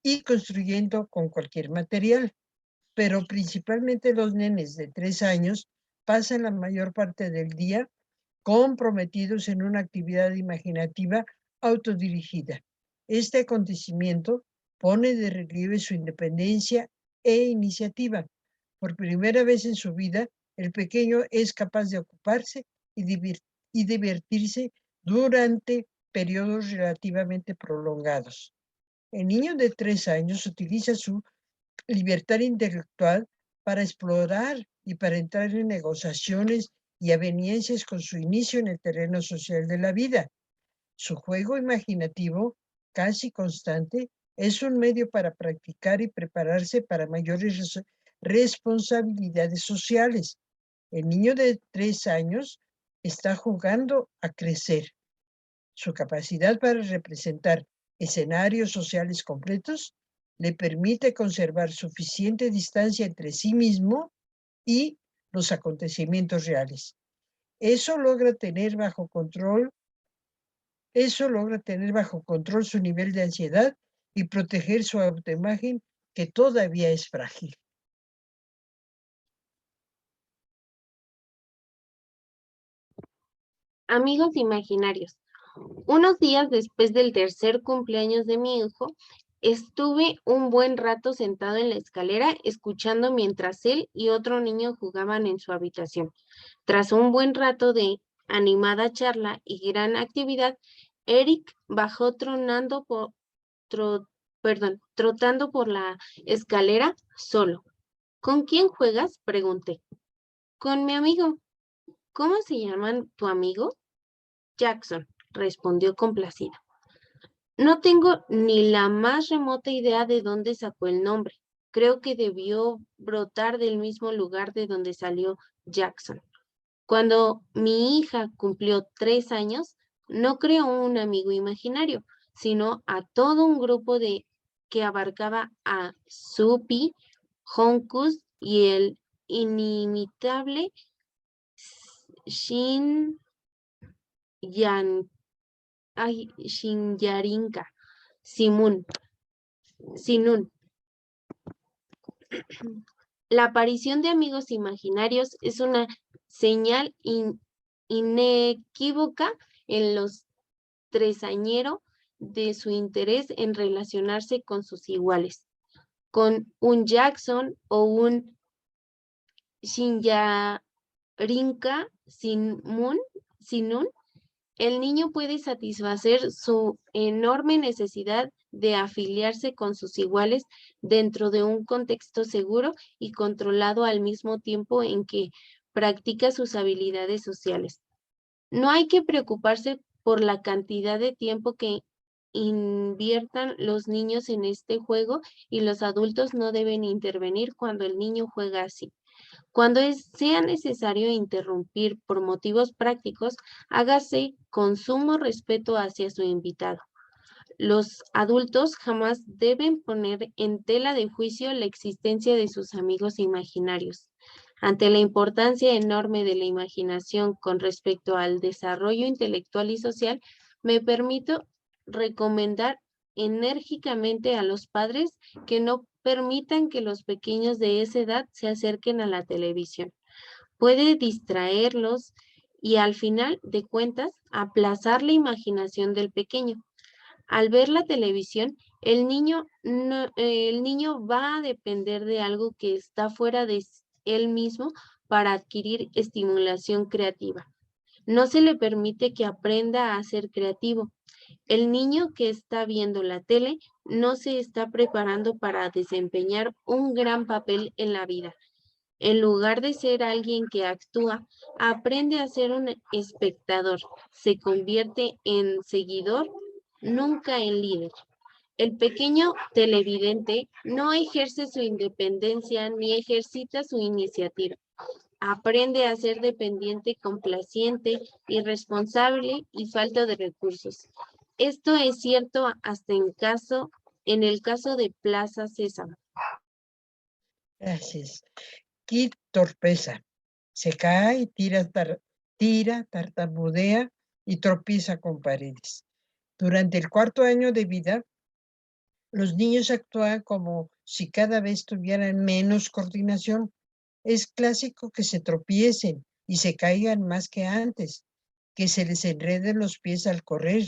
y construyendo con cualquier material. Pero principalmente los nenes de 3 años pasan la mayor parte del día comprometidos en una actividad imaginativa autodirigida. Este acontecimiento pone de relieve su independencia e iniciativa. Por primera vez en su vida, el pequeño es capaz de ocuparse y divertirse durante periodos relativamente prolongados. El niño de 3 años utiliza su libertad intelectual para explorar y para entrar en negociaciones y aveniencias con su inicio en el terreno social de la vida. Su juego imaginativo, casi constante, es un medio para practicar y prepararse para mayores responsabilidades sociales. El niño de 3 años está jugando a crecer. Su capacidad para representar escenarios sociales completos le permite conservar suficiente distancia entre sí mismo y los acontecimientos reales. Eso logra tener bajo control su nivel de ansiedad y proteger su autoimagen, que todavía es frágil. Amigos imaginarios. Unos días después del tercer cumpleaños de mi hijo, estuve un buen rato sentado en la escalera escuchando mientras él y otro niño jugaban en su habitación. Tras un buen rato de animada charla y gran actividad, Eric bajó trotando por la escalera solo. ¿Con quién juegas?, pregunté. Con mi amigo. ¿Cómo se llama tu amigo? Jackson, respondió complacido. No tengo ni la más remota idea de dónde sacó el nombre. Creo que debió brotar del mismo lugar de donde salió Jackson. Cuando mi hija cumplió 3 años, no creó un amigo imaginario, sino a todo un grupo que abarcaba a Soupy, Honkus y el inimitable Shinyarinka, Sinun. La aparición de amigos imaginarios es una señal inequívoca en los tresañeros de su interés en relacionarse con sus iguales. Con un Jackson o un Shinyarinka Sinun, el niño puede satisfacer su enorme necesidad de afiliarse con sus iguales dentro de un contexto seguro y controlado al mismo tiempo en que practica sus habilidades sociales. No hay que preocuparse por la cantidad de tiempo que inviertan los niños en este juego, y los adultos no deben intervenir cuando el niño juega así. Cuando sea necesario interrumpir por motivos prácticos, hágase con sumo respeto hacia su invitado. Los adultos jamás deben poner en tela de juicio la existencia de sus amigos imaginarios. Ante la importancia enorme de la imaginación con respecto al desarrollo intelectual y social, me permito recomendar enérgicamente a los padres que no permitan que los pequeños de esa edad se acerquen a la televisión. Puede distraerlos y al final de cuentas aplazar la imaginación del pequeño. Al ver la televisión, el niño va a depender de algo que está fuera de él mismo para adquirir estimulación creativa. No se le permite que aprenda a ser creativo. El niño que está viendo la tele no se está preparando para desempeñar un gran papel en la vida. En lugar de ser alguien que actúa, aprende a ser un espectador. Se convierte en seguidor, nunca en líder. El pequeño televidente no ejerce su independencia ni ejercita su iniciativa. Aprende a ser dependiente, complaciente, irresponsable y falta de recursos. Esto es cierto hasta en el caso de Plaza Sésamo. Gracias. Qué torpeza. Se cae, tira, tartamudea y tropieza con paredes. Durante el 4º año de vida, los niños actúan como si cada vez tuvieran menos coordinación. Es clásico que se tropiecen y se caigan más que antes, que se les enreden los pies al correr,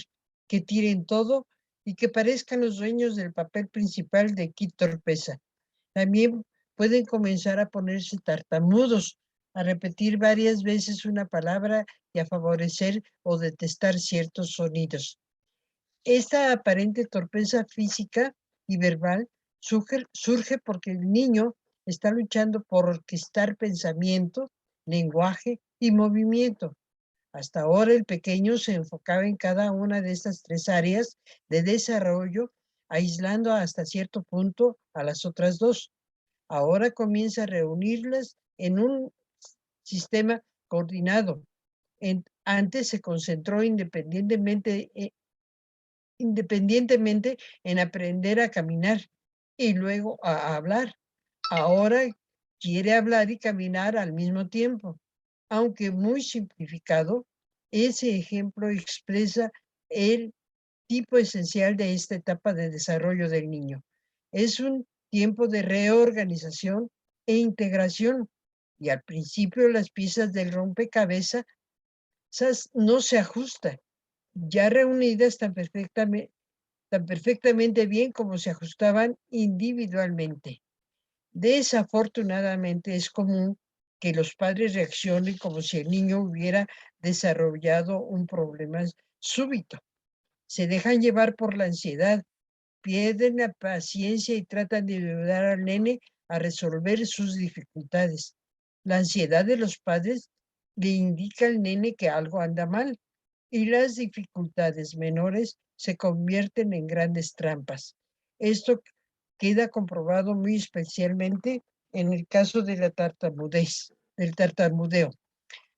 que tiren todo y que parezcan los dueños del papel principal de Qué torpeza. También pueden comenzar a ponerse tartamudos, a repetir varias veces una palabra y a favorecer o detestar ciertos sonidos. Esta aparente torpeza física y verbal surge porque el niño está luchando por orquestar pensamiento, lenguaje y movimiento. Hasta ahora el pequeño se enfocaba en cada una de estas 3 áreas de desarrollo, aislando hasta cierto punto a las otras 2. Ahora comienza a reunirlas en un sistema coordinado. Antes se concentró independientemente en aprender a caminar y luego a hablar. Ahora quiere hablar y caminar al mismo tiempo. Aunque muy simplificado, ese ejemplo expresa el tipo esencial de esta etapa de desarrollo del niño. Es un tiempo de reorganización e integración, y al principio las piezas del rompecabezas no se ajustan, ya reunidas tan perfectamente bien como se ajustaban individualmente. Desafortunadamente es común que los padres reaccionen como si el niño hubiera desarrollado un problema súbito. Se dejan llevar por la ansiedad, pierden la paciencia y tratan de ayudar al nene a resolver sus dificultades. La ansiedad de los padres le indica al nene que algo anda mal y las dificultades menores se convierten en grandes trampas. Esto queda comprobado muy especialmente en el caso de la tartamudez, del tartamudeo.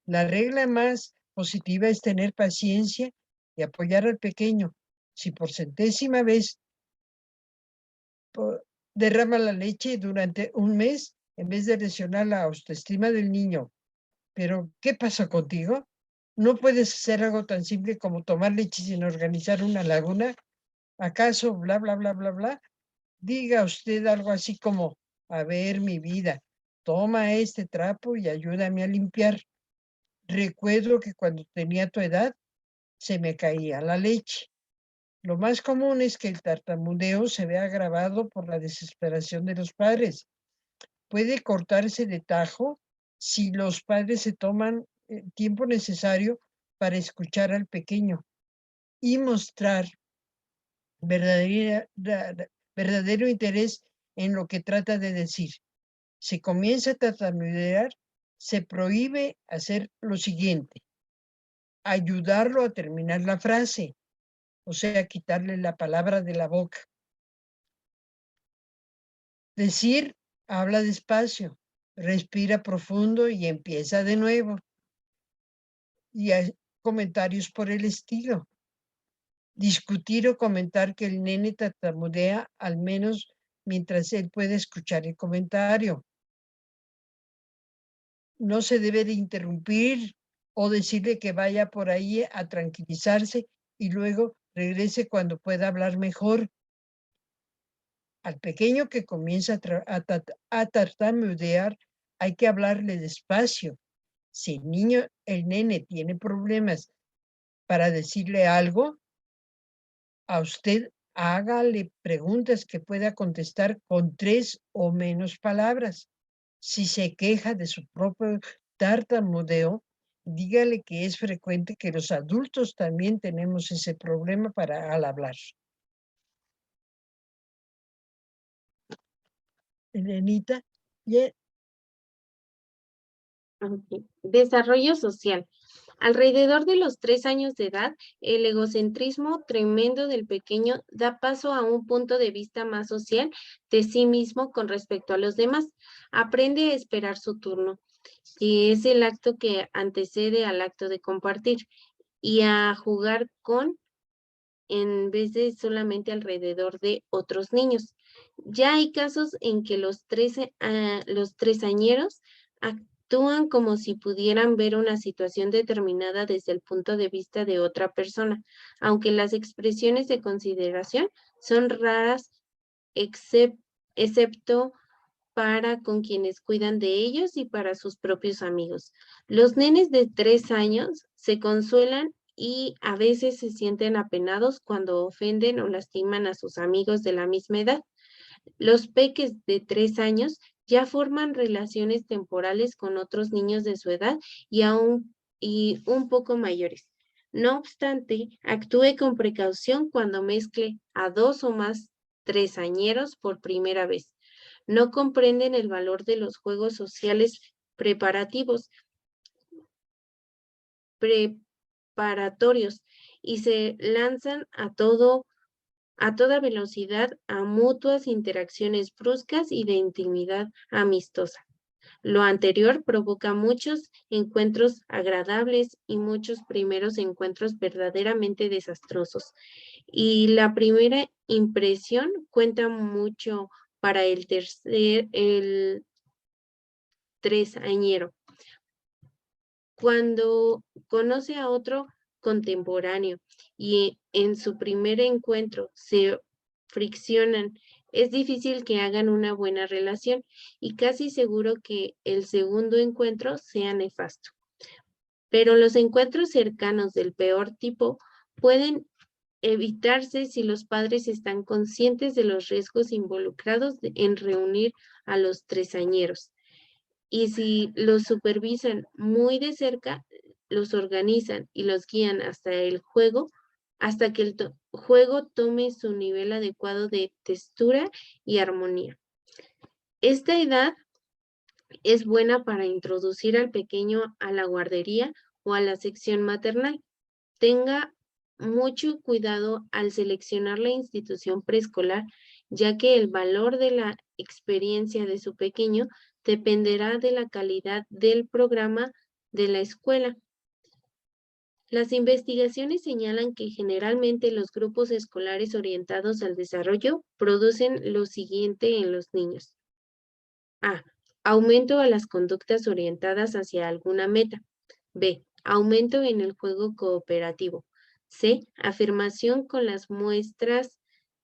La regla más positiva es tener paciencia y apoyar al pequeño. Si por 100ª vez derrama la leche durante un mes, en vez de lesionar la autoestima del niño, ¿pero qué pasa contigo? ¿No puedes hacer algo tan simple como tomar leche sin organizar una laguna? ¿Acaso bla, bla, bla, bla, bla? Diga usted algo así como, a ver, mi vida, toma este trapo y ayúdame a limpiar. Recuerdo que cuando tenía tu edad, se me caía la leche. Lo más común es que el tartamudeo se vea agravado por la desesperación de los padres. Puede cortarse de tajo si los padres se toman el tiempo necesario para escuchar al pequeño y mostrar verdadero interés en lo que trata de decir. Si comienza a tartamudear, se prohíbe hacer lo siguiente: ayudarlo a terminar la frase, o sea, quitarle la palabra de la boca. Decir, habla despacio, respira profundo y empieza de nuevo. Y hay comentarios por el estilo. Discutir o comentar que el nene tartamudea, al menos mientras él puede escuchar el comentario. no se debe de interrumpir o decirle que vaya por ahí a tranquilizarse y luego regrese cuando pueda hablar mejor. Al pequeño que comienza a tartamudear, hay que hablarle despacio. Si el nene tiene problemas para decirle algo, a usted hágale preguntas que pueda contestar con 3 o menos palabras. Si se queja de su propio tartamudeo, dígale que es frecuente, que los adultos también tenemos ese problema al hablar. Elenita, Ok. Desarrollo social. Alrededor de los 3 años de edad, el egocentrismo tremendo del pequeño da paso a un punto de vista más social de sí mismo con respecto a los demás. Aprende a esperar su turno, que es el acto que antecede al acto de compartir, y a jugar con en vez de solamente alrededor de otros niños. Ya hay casos en que los tresañeros actúan como si pudieran ver una situación determinada desde el punto de vista de otra persona, aunque las expresiones de consideración son raras, excepto para con quienes cuidan de ellos y para sus propios amigos. Los nenes de 3 años se consuelan y a veces se sienten apenados cuando ofenden o lastiman a sus amigos de la misma edad. Los peques de 3 años ya forman relaciones temporales con otros niños de su edad y un poco mayores. No obstante, actúe con precaución cuando mezcle a 2 o más tresañeros por primera vez. No comprenden el valor de los juegos sociales preparatorios y se lanzan a toda velocidad a mutuas interacciones bruscas y de intimidad amistosa. Lo anterior provoca muchos encuentros agradables y muchos primeros encuentros verdaderamente desastrosos. Y la primera impresión cuenta mucho para el tresañero. Cuando conoce a otro contemporáneo y en su primer encuentro se friccionan, es difícil que hagan una buena relación y casi seguro que el segundo encuentro sea nefasto. Pero los encuentros cercanos del peor tipo pueden evitarse si los padres están conscientes de los riesgos involucrados en reunir a los tresañeros. Y si los supervisan muy de cerca, los organizan y los guían hasta que el juego tome su nivel adecuado de textura y armonía. Esta edad es buena para introducir al pequeño a la guardería o a la sección maternal. Tenga mucho cuidado al seleccionar la institución preescolar, ya que el valor de la experiencia de su pequeño dependerá de la calidad del programa de la escuela. Las investigaciones señalan que generalmente los grupos escolares orientados al desarrollo producen lo siguiente en los niños. A. Aumento a las conductas orientadas hacia alguna meta. B. Aumento en el juego cooperativo. C. Afirmación con las muestras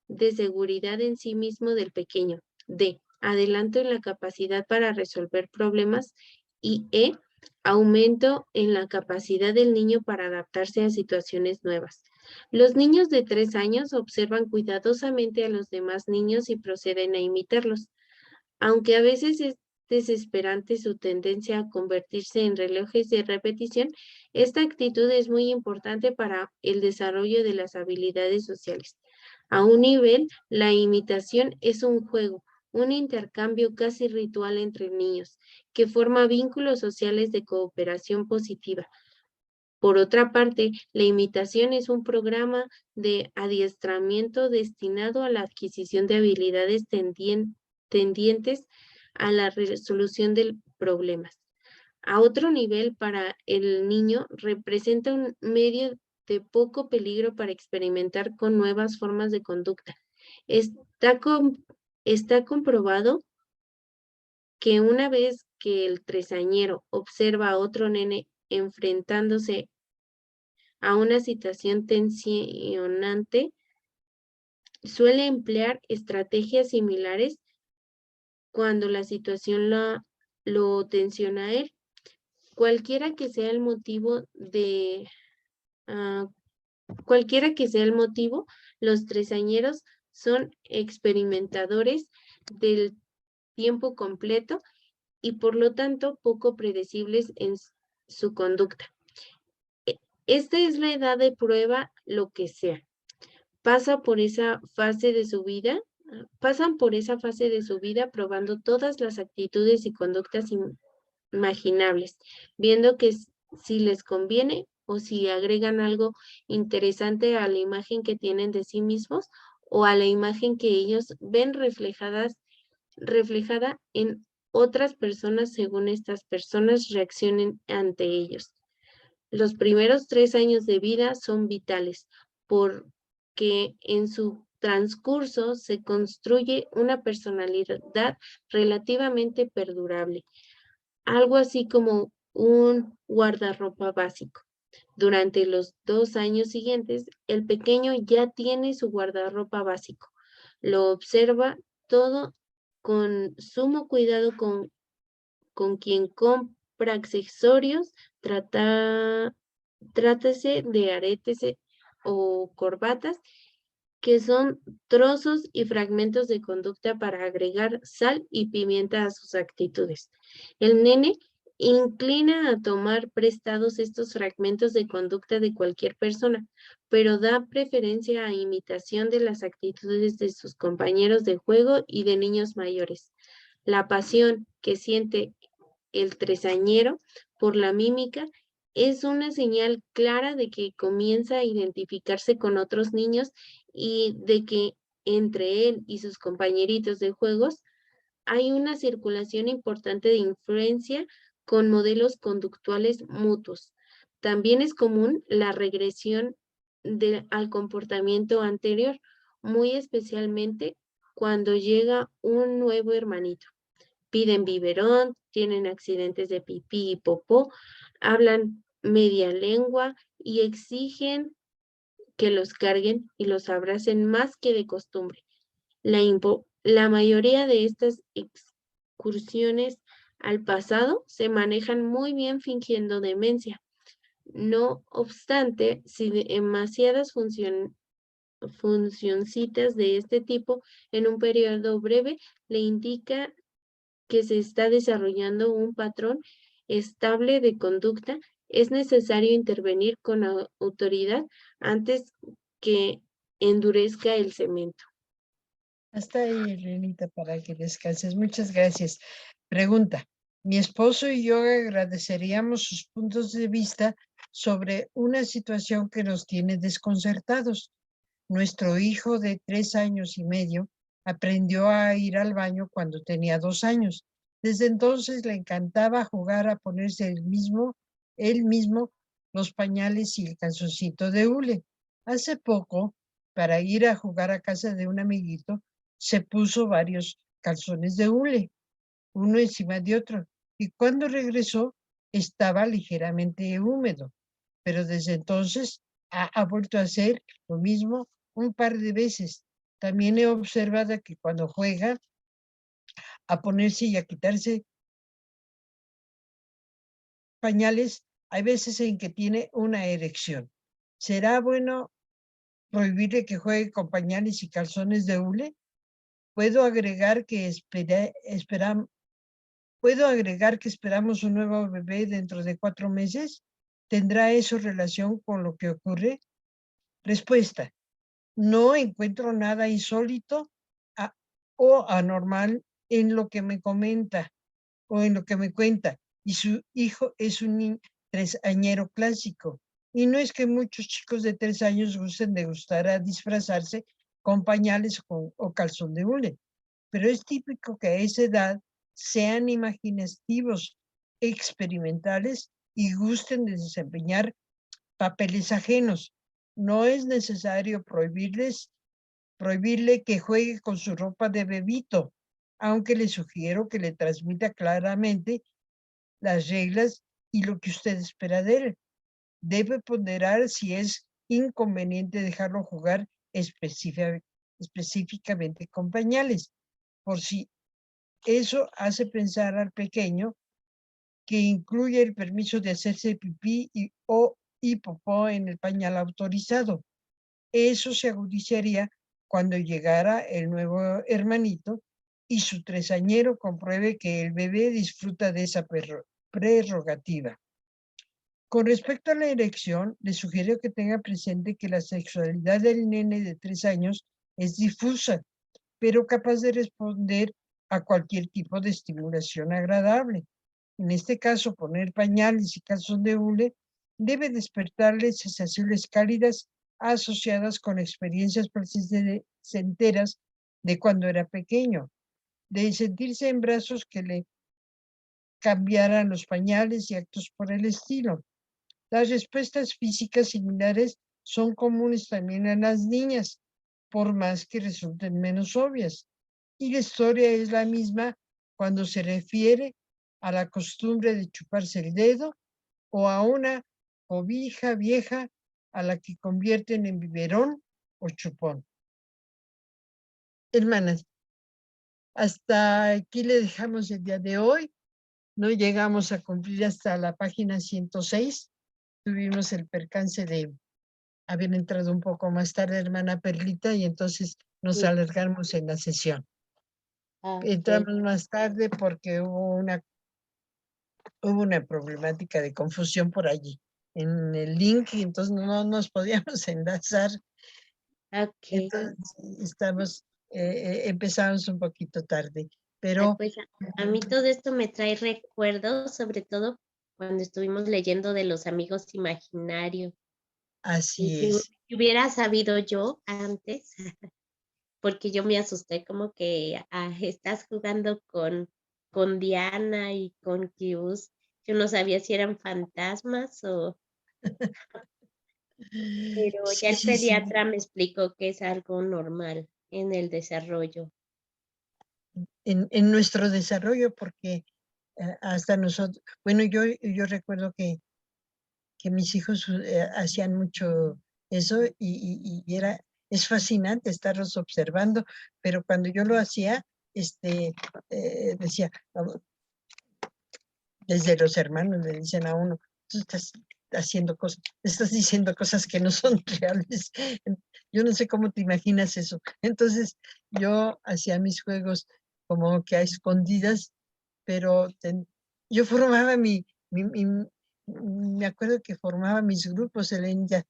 de seguridad en sí mismo del pequeño. D. Adelanto en la capacidad para resolver problemas. Y E. Aumento en la capacidad del niño para adaptarse a situaciones nuevas. Los niños de 3 años observan cuidadosamente a los demás niños y proceden a imitarlos. Aunque a veces es desesperante su tendencia a convertirse en relojes de repetición, esta actitud es muy importante para el desarrollo de las habilidades sociales. A un nivel, la imitación es un juego, un intercambio casi ritual entre niños, que forma vínculos sociales de cooperación positiva. Por otra parte, la imitación es un programa de adiestramiento destinado a la adquisición de habilidades tendientes a la resolución de problemas. A otro nivel, para el niño, representa un medio de poco peligro para experimentar con nuevas formas de conducta. Está comprobado que una vez que el tresañero observa a otro nene enfrentándose a una situación tensionante, suele emplear estrategias similares cuando la situación lo tensiona a él. Cualquiera que sea el motivo cualquiera que sea el motivo, los tresañeros son experimentadores del tiempo completo y por lo tanto poco predecibles en su conducta. Esta es la edad de prueba lo que sea. Pasan por esa fase de su vida probando todas las actitudes y conductas imaginables, viendo que si les conviene o si agregan algo interesante a la imagen que tienen de sí mismos o a la imagen que ellos ven reflejada en otras personas según estas personas reaccionen ante ellos. Los primeros 3 años de vida son vitales porque en su transcurso se construye una personalidad relativamente perdurable, algo así como un guardarropa básico. Durante los 2 años siguientes, el pequeño ya tiene su guardarropa básico. Lo observa todo con sumo cuidado con quien compra accesorios, trátese de aretes o corbatas, que son trozos y fragmentos de conducta para agregar sal y pimienta a sus actitudes. El nene inclina a tomar prestados estos fragmentos de conducta de cualquier persona, pero da preferencia a imitación de las actitudes de sus compañeros de juego y de niños mayores. La pasión que siente el tresañero por la mímica es una señal clara de que comienza a identificarse con otros niños y de que entre él y sus compañeritos de juegos hay una circulación importante de influencia con modelos conductuales mutuos. También es común la regresión al comportamiento anterior, muy especialmente cuando llega un nuevo hermanito. Piden biberón, tienen accidentes de pipí y popó, hablan media lengua y exigen que los carguen y los abracen más que de costumbre. La mayoría de estas excursiones al pasado se manejan muy bien fingiendo demencia. No obstante, si demasiadas funcioncitas de este tipo en un periodo breve le indica que se está desarrollando un patrón estable de conducta, es necesario intervenir con autoridad antes que endurezca el cemento. Hasta ahí, Elenita, para que descanses. Muchas gracias. Pregunta. Mi esposo y yo agradeceríamos sus puntos de vista sobre una situación que nos tiene desconcertados. Nuestro hijo de 3 años y medio aprendió a ir al baño cuando tenía 2 años. Desde entonces le encantaba jugar a ponerse él mismo los pañales y el calzoncito de hule. Hace poco, para ir a jugar a casa de un amiguito, se puso varios calzones de hule, uno encima de otro, y cuando regresó estaba ligeramente húmedo, pero desde entonces ha vuelto a hacer lo mismo un par de veces. También he observado que cuando juega a ponerse y a quitarse pañales, hay veces en que tiene una erección. ¿Será bueno prohibirle que juegue con pañales y calzones de hule? ¿Puedo agregar que esperamos un nuevo bebé dentro de 4 meses? ¿Tendrá eso relación con lo que ocurre? Respuesta. No encuentro nada insólito o anormal en lo que me comenta o en lo que me cuenta. Y su hijo es un tresañero clásico. Y no es que muchos chicos de 3 años gusten de gustar a disfrazarse con pañales o calzón de hule. Pero es típico que a esa edad sean imaginativos, experimentales y gusten de desempeñar papeles ajenos. No es necesario prohibirle que juegue con su ropa de bebito. aunque le sugiero que le transmita claramente las reglas y lo que usted espera de él. Debe ponderar si es inconveniente dejarlo jugar específicamente con pañales, por si eso hace pensar al pequeño que incluye el permiso de hacerse pipí y popó en el pañal autorizado. Eso se agudizaría cuando llegara el nuevo hermanito y su tresañero compruebe que el bebé disfruta de esa prerrogativa. Con respecto a la erección, le sugiero que tenga presente que la sexualidad del nene de 3 años es difusa, pero capaz de responder a cualquier tipo de estimulación agradable. En este caso, poner pañales y calzón de hule debe despertarle sensaciones cálidas asociadas con experiencias placenteras de cuando era pequeño, de sentirse en brazos que le cambiaran los pañales y actos por el estilo. Las respuestas físicas similares son comunes también en las niñas, por más que resulten menos obvias. Y la historia es la misma cuando se refiere a la costumbre de chuparse el dedo o a una cobija vieja a la que convierten en biberón o chupón. Hermanas, hasta aquí le dejamos el día de hoy. No llegamos a cumplir hasta la página 106. Tuvimos el percance de haber entrado un poco más tarde, hermana Perlita, y entonces nos Sí. alargamos en la sesión. Ok. Entramos más tarde porque hubo una problemática de confusión por allí en el link y entonces no nos podíamos enlazar. Ok. Entonces empezamos un poquito tarde, Ay, pero pues a mí todo esto me trae recuerdos, sobre todo cuando estuvimos leyendo de los amigos imaginarios. Y así si es. hubiera sabido yo antes, porque yo me asusté como que estás jugando con Diana y con Kius. Yo no sabía si eran fantasmas pero ya Sí, el sí, sí. pediatra me explicó que es algo normal en el desarrollo. En nuestro desarrollo, porque hasta nosotros, bueno, yo recuerdo que mis hijos hacían mucho eso y es fascinante estarlos observando, pero cuando yo lo hacía, decía, desde los hermanos le dicen a uno, tú estás haciendo cosas, estás diciendo cosas que no son reales. Yo no sé cómo te imaginas eso. Entonces yo hacía mis juegos como que a escondidas, pero yo formaba me acuerdo que formaba mis grupos, Elena,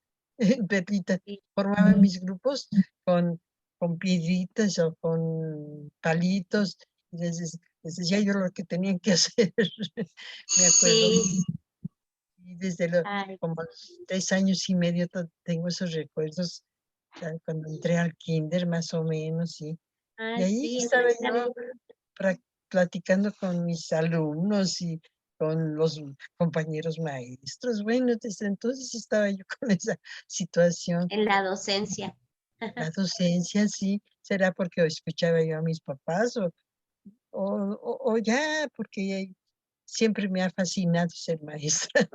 Pepita, Sí, formaba mis grupos con, con piedritas o con palitos, y les decía yo lo que tenían que hacer. Me acuerdo. sí, Y desde ay, como los 3 años y medio tengo esos recuerdos, cuando entré al kinder más o menos, y ay, ahí sí, estaba también. yo platicando con mis alumnos y con los compañeros maestros. Bueno, desde entonces estaba yo con esa situación. En la docencia. La docencia, sí, será porque escuchaba yo a mis papás o ya porque siempre me ha fascinado ser maestra,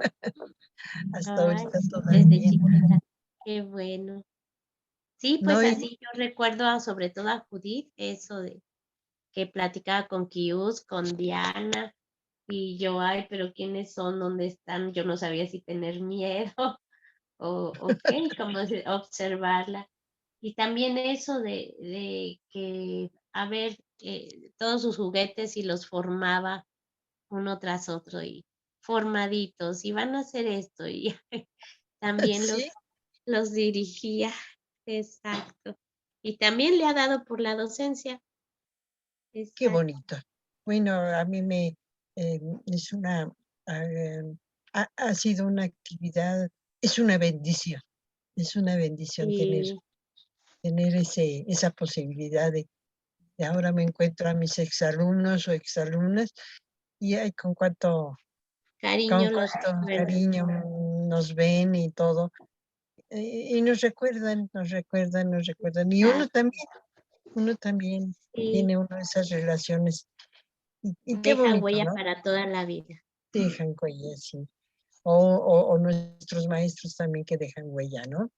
hasta Ay, ahorita desde todavía. chiquita. Qué bueno. Sí, No, pues así yo recuerdo sobre todo a Judith, eso de que platicaba con Kius, con Diana, y yo, ay, pero ¿quiénes son? ¿Dónde están? Yo no sabía si tener miedo o qué, y como observarla. Y también eso de que, a ver, todos sus juguetes y los formaba uno tras otro y formaditos, y van a hacer esto, y también sí, los dirigía, exacto. Y también le ha dado por la docencia, qué exacto. bonito. Bueno, a mí es ha sido una actividad, es una bendición Y tener esa posibilidad de ahora me encuentro a mis exalumnos o exalumnas y ay, con cariño los cuánto recuerdo. cariño nos ven y todo. Y nos recuerdan, nos recuerdan. Y uno Exacto. también, Uno también Sí, tiene una de esas relaciones. Y qué dejan bonito, huella ¿no? para toda la vida. Dejan huella, sí. O nuestros maestros también que dejan huella, ¿no?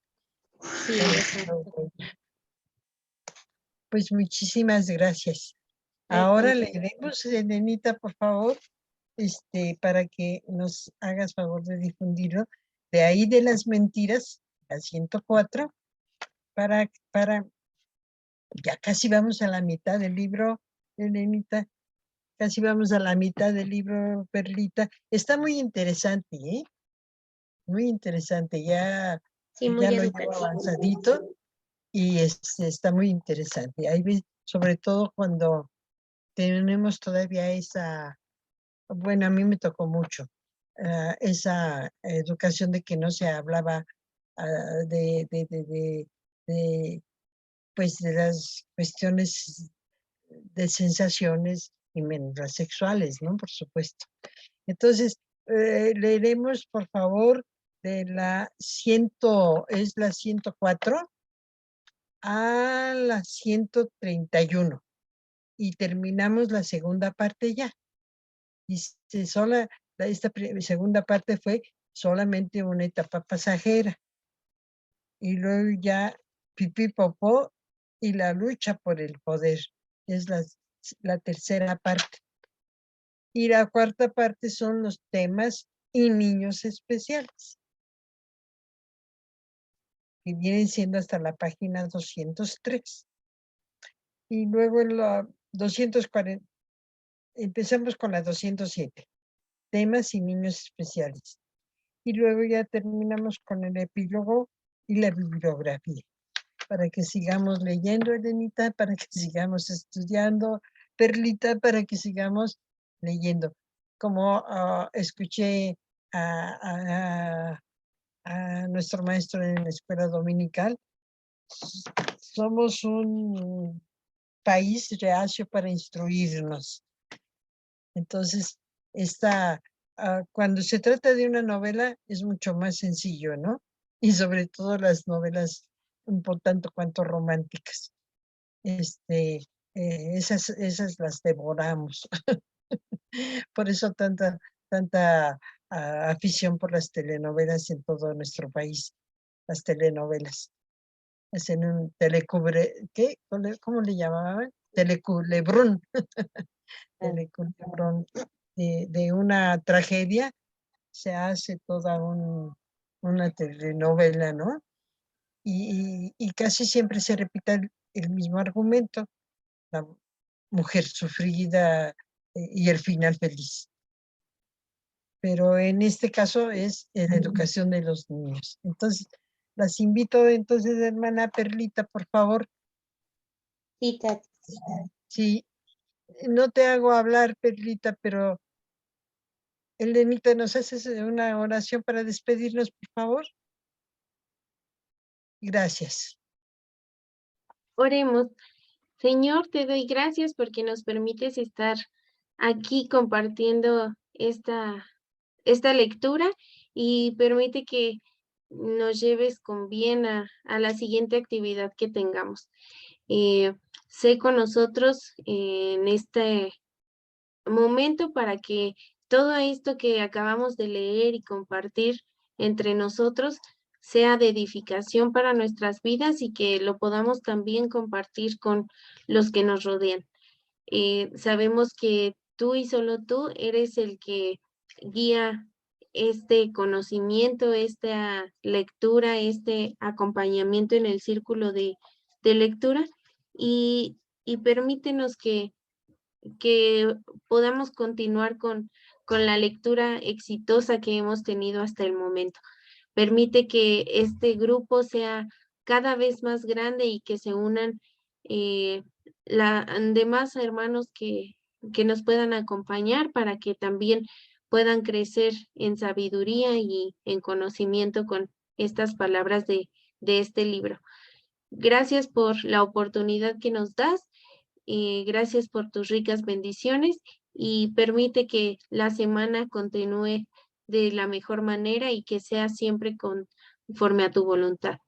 Sí, Que han exacto. dejado huella. Pues muchísimas gracias. Al Ahora contrario. leeremos, Elenita, por favor, para que nos hagas favor de difundirlo. De ahí de las mentiras, la 104, para, ya casi vamos a la mitad del libro, Elenita, casi vamos a la mitad del libro, Perlita. Está muy interesante, ¿eh? Muy interesante, ya Sí, muy lo llevo educativo. avanzadito y está muy interesante. Ahí sobre todo cuando tenemos todavía esa, bueno, a mí me tocó mucho, esa educación de que no se hablaba de, pues de las cuestiones de sensaciones y menos las sexuales, ¿no? Por supuesto. Entonces, leeremos, por favor, de es la 104 a la 131 y terminamos la segunda parte ya. Y esta segunda parte fue solamente una etapa pasajera. Y luego ya pipí popó y la lucha por el poder. Es la tercera parte. Y la cuarta parte son los temas y niños especiales, que vienen siendo hasta la página 203. Y luego en la 240, empezamos con la 207, temas y niños especiales. Y luego ya terminamos con el epílogo y la bibliografía, para que sigamos leyendo, Elenita, para que sigamos estudiando, Perlita, para que sigamos leyendo. Como escuché a nuestro maestro en la escuela dominical, somos un país reacio para instruirnos. Entonces, cuando se trata de una novela es mucho más sencillo, ¿no? Y sobre todo las novelas un poco tanto cuanto románticas. Esas las devoramos. Por eso tanta afición por las telenovelas en todo nuestro país. Las telenovelas. Hacen un ¿qué? ¿Cómo le llamaban? Teleculebrón. Teleculebrón. De una tragedia se hace toda una telenovela, ¿no? Y casi siempre se repite el mismo argumento, la mujer sufrida y el final feliz. Pero en este caso es la educación de los niños. Entonces, las invito entonces, hermana Perlita, por favor. Sí, Tati. Sí, no te hago hablar, Perlita, pero Elenita, ¿nos haces una oración para despedirnos, por favor? Gracias. Oremos. Señor, te doy gracias porque nos permites estar aquí compartiendo esta lectura y permite que nos lleves con bien a la siguiente actividad que tengamos. Sé con nosotros en este momento para que todo esto que acabamos de leer y compartir entre nosotros sea de edificación para nuestras vidas y que lo podamos también compartir con los que nos rodean. Sabemos que tú y solo tú eres el que guía este conocimiento, esta lectura, este acompañamiento en el círculo de lectura y permítenos que podamos continuar con la lectura exitosa que hemos tenido hasta el momento. Permite que este grupo sea cada vez más grande y que se unan demás hermanos que nos puedan acompañar para que también puedan crecer en sabiduría y en conocimiento con estas palabras de este libro. Gracias por la oportunidad que nos das. Gracias por tus ricas bendiciones y permite que la semana continúe de la mejor manera y que sea siempre conforme a tu voluntad.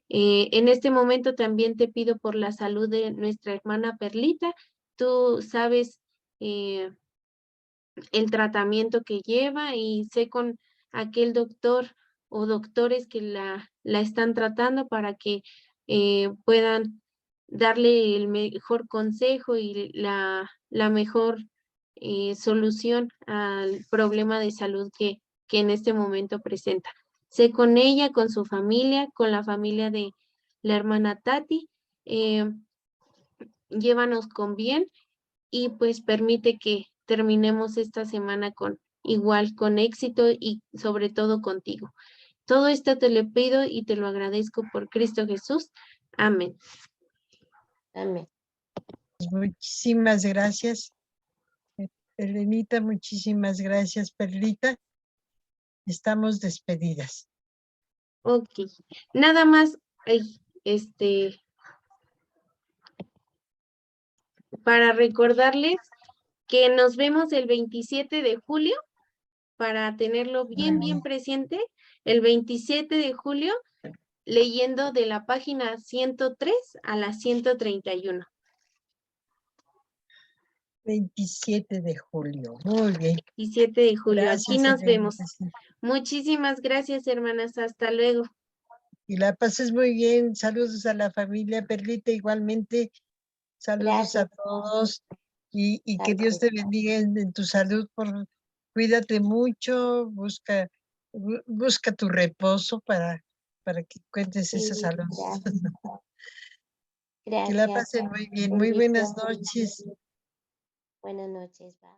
En este momento también te pido por la salud de nuestra hermana Perlita. Tú sabes el tratamiento que lleva y sé con aquel doctor o doctores que la están tratando para que puedan darle el mejor consejo y la mejor solución al problema de salud que en este momento presenta. Sé con ella, con su familia, con la familia de la hermana Tati. Llévanos con bien y pues permite que terminemos esta semana con éxito y sobre todo contigo. Todo esto te lo pido y te lo agradezco por Cristo Jesús. Amén. Amén. Muchísimas gracias, Elenita, muchísimas gracias, Perlita. Estamos despedidas. Ok. Nada más, para recordarles que nos vemos el 27 de julio, para tenerlo bien, bien presente, el 27 de julio, leyendo de la página 103 a la 131. 27 de julio. Muy bien. 27 de julio. Gracias, Aquí nos Elenita, vemos. sí. Muchísimas gracias, hermanas. Hasta luego. Y la pases muy bien. Saludos a la familia Perlita, igualmente. Saludos a Gracias. todos. Y que Dios Gracias. te bendiga en tu salud. Cuídate mucho. Busca tu reposo para que cuentes esa Sí, salud. gracias. Que la Gracias. pasen muy bien. Muy buenas Bendiciones. noches. Buenas noches. Bye.